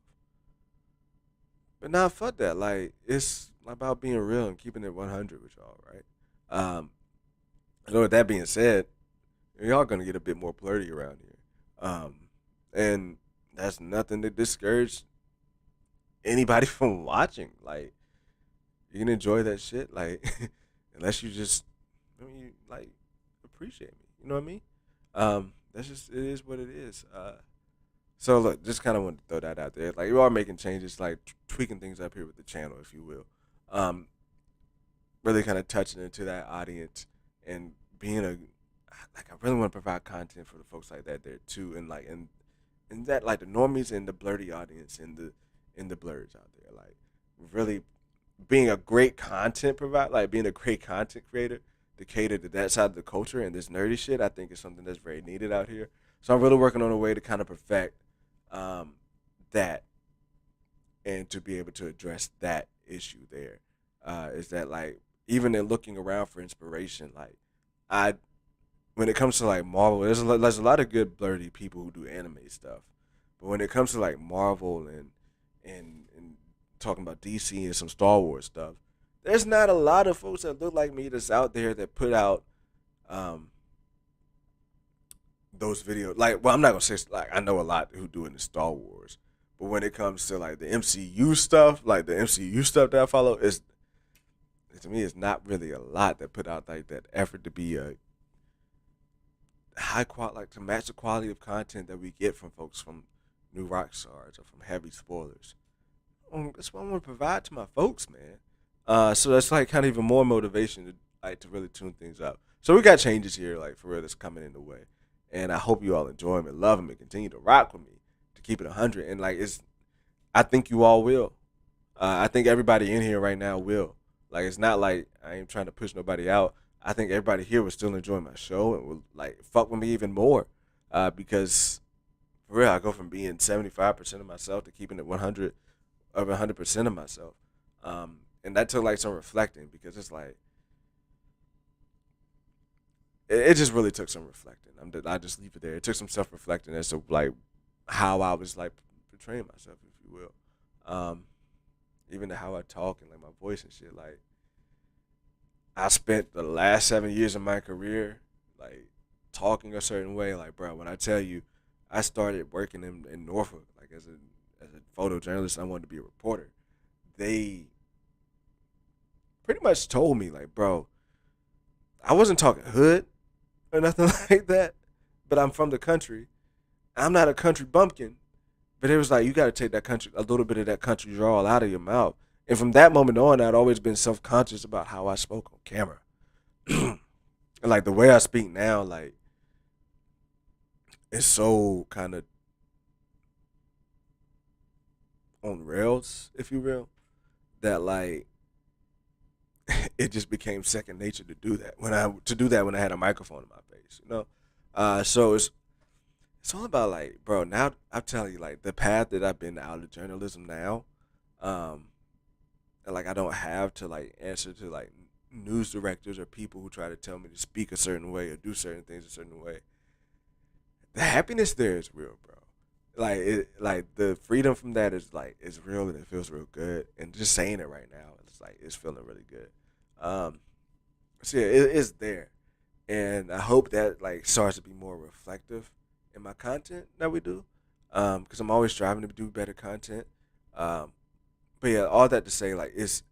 But now fuck that. Like it's about being real and keeping it 100 with y'all, right? Um, so with that being said, y'all gonna get a bit more flirty around here. And that's nothing to discourage anybody from watching. Like you can enjoy that shit, like unless you just, I mean, you, like appreciate me. You know what I mean? That's just it is what it is. So look, just kind of want to throw that out there. Like you are making changes, like tweaking things up here with the channel, if you will. Um, really kind of touching into that audience and being a like I really want to provide content for the folks like that there too, and like and that like the normies and the blurry audience and the blurs out there, like really being a great content provider, like being a great content creator to cater to that side of the culture and this nerdy shit. I think is something that's very needed out here. So I'm really working on a way to kind of perfect that and to be able to address that issue there. Is that like even in looking around for inspiration, like I when it comes to like Marvel, there's a lot of good blurry people who do anime stuff, but when it comes to like Marvel and talking about DC and some Star Wars stuff, there's not a lot of folks that look like me that's out there that put out um those videos. Like, well, I'm not gonna say like I know a lot who do it in Star Wars, but when it comes to like the MCU stuff, like the MCU stuff that I follow, is to me it's not really a lot that put out like that effort to be a high quality, like to match the quality of content that we get from folks from New Rock Stars or from Heavy Spoilers. That's what I want to provide to my folks, man. So that's like kind of even more motivation to like to really tune things up. So we got changes here, like for real, that's coming in the way, and I hope you all enjoy them and love them and continue to rock with me to keep it 100. And like it's, I think you all will. I think everybody in here right now will. Like it's not like I ain't trying to push nobody out. I think everybody here will still enjoy my show and will like fuck with me even more. Because for real, I go from being 75% of myself to keeping it 100 of 100% of myself. And that took like some reflecting because it's like it just really took some reflecting. I just leave it there. It took some self reflecting as to like how I was like portraying myself, if you will. Even to how I talk and like my voice and shit. Like I spent the last 7 years of my career like talking a certain way. Like, bro, when I tell you, I started working in Norfolk like as a photojournalist. I wanted to be a reporter. They pretty much told me like, bro, I wasn't talking hood or nothing like that, but I'm from the country. I'm not a country bumpkin, but it was like you got to take that country, a little bit of that country drawl out of your mouth. And from that moment on, I'd always been self conscious about how I spoke on camera. And like the way I speak now, like it's so kind of on rails, if you will, that like it just became second nature to do that when I had a microphone in my face, you know. So it's all about like, bro. Now I'm telling you, like the path that I've been out of journalism now, um, and like I don't have to like answer to like news directors or people who try to tell me to speak a certain way or do certain things a certain way. The happiness there is real, bro. Like the freedom from that is real and it feels real good. And just saying it right now, it's feeling really good. Um, so yeah, it is there, and I hope that like starts to be more reflective in my content that we do. Because I'm always striving to do better content. Um, but yeah, all that to say, like it's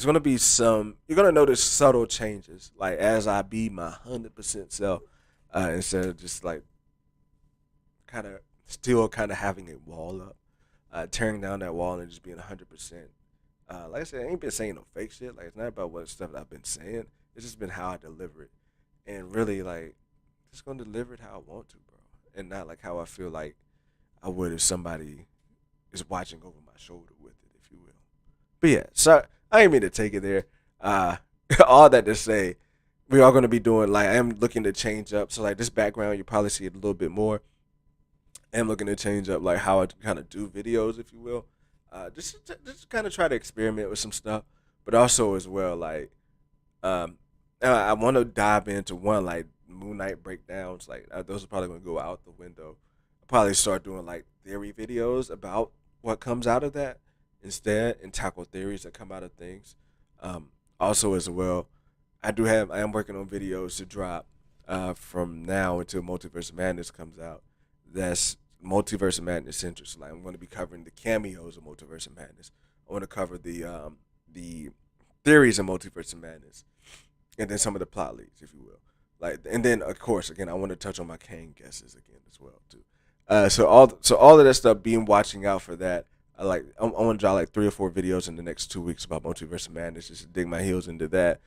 gonna be some. You're gonna notice subtle changes, like as I be my 100% self, instead of just like kind of still kind of having a wall up, tearing down that wall and just being 100%. Like I said, I ain't been saying no fake shit. Like it's not about what stuff that I've been saying. It's just been how I deliver it, and really like just gonna deliver it how I want to, bro, and not like how I feel like I would if somebody is watching over my shoulder with it, if you will. But yeah, so I ain't mean to take it there. Uh, all that to say, we are gonna be doing like I am looking to change up. So like this background, you probably see it a little bit more. I am looking to change up like how I kind of do videos, if you will. Just kind of try to experiment with some stuff, but also as well like um, I want to dive into one like Moon Knight breakdowns. Like those are probably gonna go out the window. I'll probably start doing like theory videos about what comes out of that instead, and tackle theories that come out of things. Also as well, I am working on videos to drop from now until Multiverse of Madness comes out. That's Multiverse of Madness centric. So like I'm going to be covering the cameos of Multiverse of Madness. I want to cover the theories of Multiverse of Madness, and then some of the plot leads, if you will. Like, and then of course, again, I want to touch on my Kane guesses again as well too. So all of that stuff, being watching out for that. I want to draw like 3 or 4 videos in the next 2 weeks about Multiverse of Madness, just to dig my heels into that.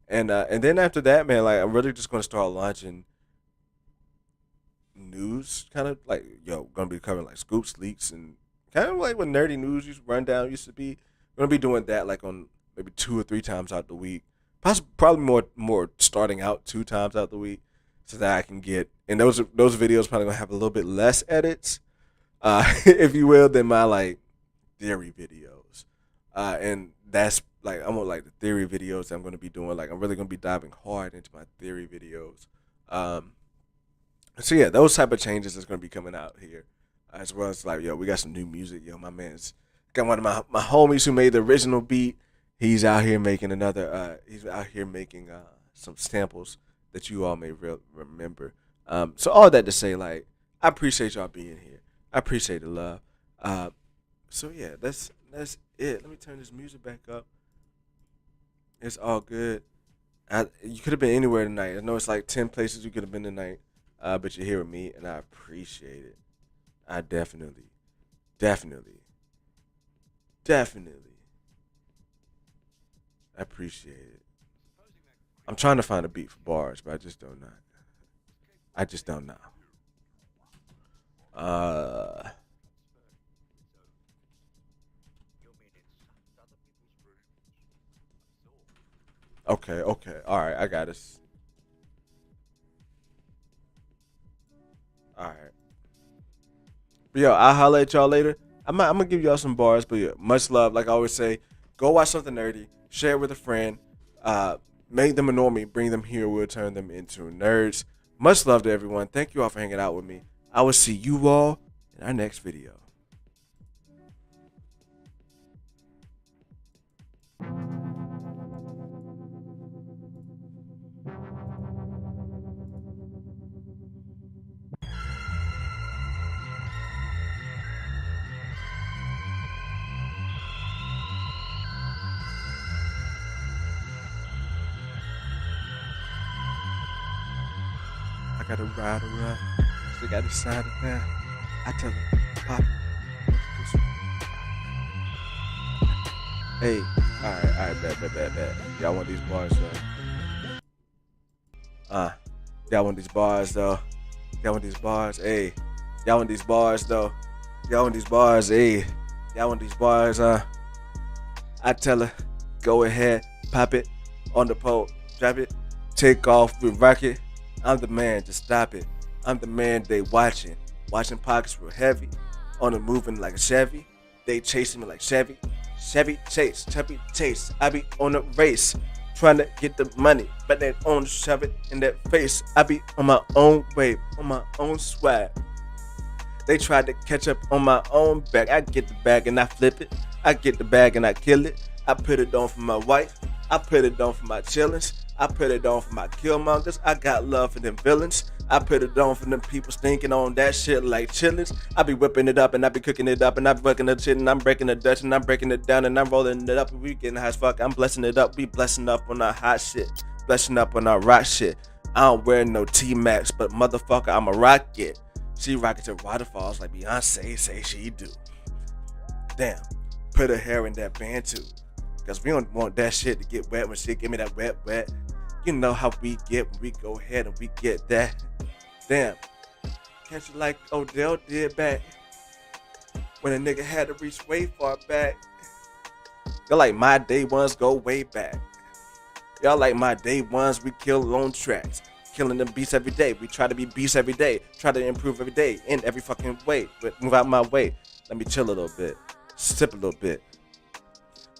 And then after that, man, like I'm really just going to start launching news, kind of like gonna be covering like scoops, leaks, and kind of like what nerdy news rundown used to be. Gonna be doing that like on maybe 2 or 3 times out the week, probably more starting out 2 times out the week, so that I can get, and those videos probably gonna have a little bit less edits, if you will, than my like theory videos, and that's like I'm on like the theory videos that I'm gonna be doing. Like I'm really gonna be diving hard into my theory videos. Um, so yeah, those type of changes is gonna be coming out here, as well as like yo, we got some new music. Yo, my man's got one of my homies who made the original beat. He's out here making another. He's out here making some samples that you all may remember. So all that to say, like I appreciate y'all being here. I appreciate the love. Uh, so yeah, that's it. Let me turn this music back up. It's all good. You could have been anywhere tonight. I know it's like 10 places you could have been tonight, but you're here with me, and I appreciate it. I definitely, definitely appreciate it. I'm trying to find a beat for bars, but I just don't know. I just don't know. Uh, okay, okay, all right, I got this. All right. But yo, I'll holler at y'all later. I'm gonna give y'all some bars, but yeah, much love. Like I always say, go watch something nerdy, share it with a friend, uh, make them a normie, bring them here, we'll turn them into nerds. Much love to everyone. Thank you all for hanging out with me. I will see you all in our next video. I gotta ride around. She got decided now. I tell her, Pop, hey, alright, bad. Y'all want these bars though? Y'all want these bars though? Y'all want these bars? Hey, y'all want these bars though? Y'all want these bars? Hey, y'all want these bars? I tell her, go ahead, pop it on the pole, drop it, take off, we rock it. I'm the man, just stop it. I'm the man they watching pockets real heavy, on the moving like a Chevy. They chasing me like Chevy Chase. I be on a race, trying to get the money, but they don't shove it in their face. I be on my own wave, on my own swag. They tried to catch up on my own back. I get the bag and I flip it. I get the bag and I kill it. I put it on for my wife. I put it on for my chillins'. I put it on for my killmongers. I got love for them villains. I put it on for them people stinking on that shit like chillins'. I be whipping it up and I be cooking it up and I be fucking the shit and I'm breaking the Dutch and I'm breaking it down and I'm rolling it up and we getting high as fuck. I'm blessing it up. We blessing up on our hot shit. Blessing up on our rock shit. I don't wear no T-Max, but motherfucker, I'm a rocket. She rockets to waterfalls like Beyonce say she do. Damn, put her hair in that band too. Cause we don't want that shit to get wet when shit give me that wet. You know how we get when we go ahead and we get that. Damn, catch it like Odell did back when a nigga had to reach way far back. Y'all like my day ones go way back. Y'all like my day ones, we kill on tracks. Killing them beats every day. We try to be beasts every day. Try to improve every day in every fucking way. But move out my way. Let me chill a little bit. Sip a little bit.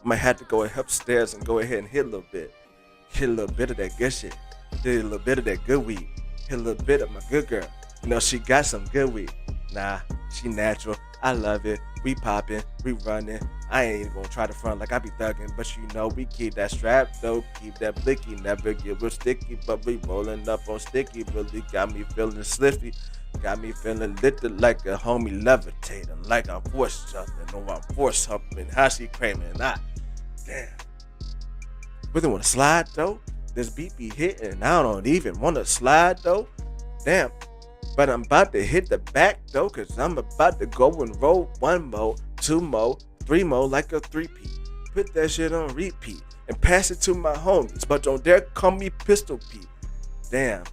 Might have to go upstairs and go ahead and hit a little bit. Hit a little bit of that good shit. Hit a little bit of that good weed. Hit a little bit of my good girl. You know, she got some good weed. Nah, she natural. I love it. We poppin', we running. I ain't even gonna try to front like I be thuggin', but you know we keep that strap though, keep that blicky, never get real sticky, but we rollin' up on sticky, really got me feeling slippy, got me feeling lifted like a homie levitating, like I'm force jumping, or I'm force humping, how she cramming, damn. Really wanna slide though? This beat be hitting, I don't even wanna slide though, damn. But I'm about to hit the back though, cause I'm about to go and roll 1 more, 2 more, 3 more like a 3P. Put that shit on repeat and pass it to my homies, but don't dare call me Pistol Pete. Damn,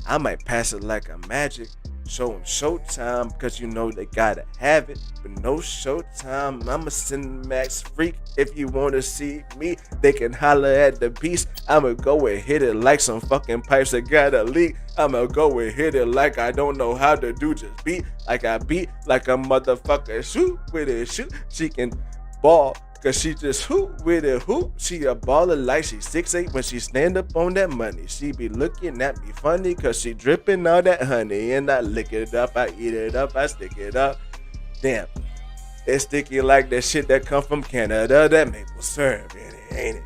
I might pass it like a magic. Show 'em showtime, cause you know they gotta have it. But no showtime, I'm a Cinemax freak. If you wanna see me, they can holler at the beast. I'ma go and hit it like some fucking pipes that got a leak. I'ma go and hit it like I don't know how to do, just beat like I beat like a motherfucker. Shoot with it, shoot. She can ball Cause she just hoop with it, hoop. She a baller like she 6'8" when she stand up on that money. She be looking at me funny cause she dripping all that honey. And I lick it up, I eat it up, I stick it up. Damn, it's sticky like that shit that come from Canada. That maple syrup in it, ain't it?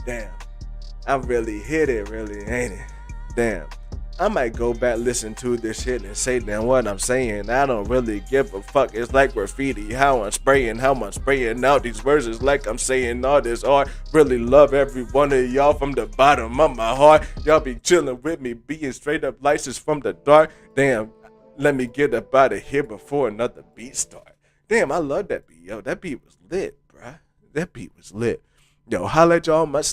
Damn, I really hit it, really, ain't it? Damn. I might go back listen to this shit and say damn what I'm saying. I don't really give a fuck. It's like graffiti. How I'm spraying out these verses like I'm saying all this art. Really love every one of y'all from the bottom of my heart. Y'all be chilling with me, being straight up licensed from the dark. Damn, let me get up out of here before another beat start. Damn, I love that beat. Yo, that beat was lit, bruh. That beat was lit. Yo, holla at y'all. Much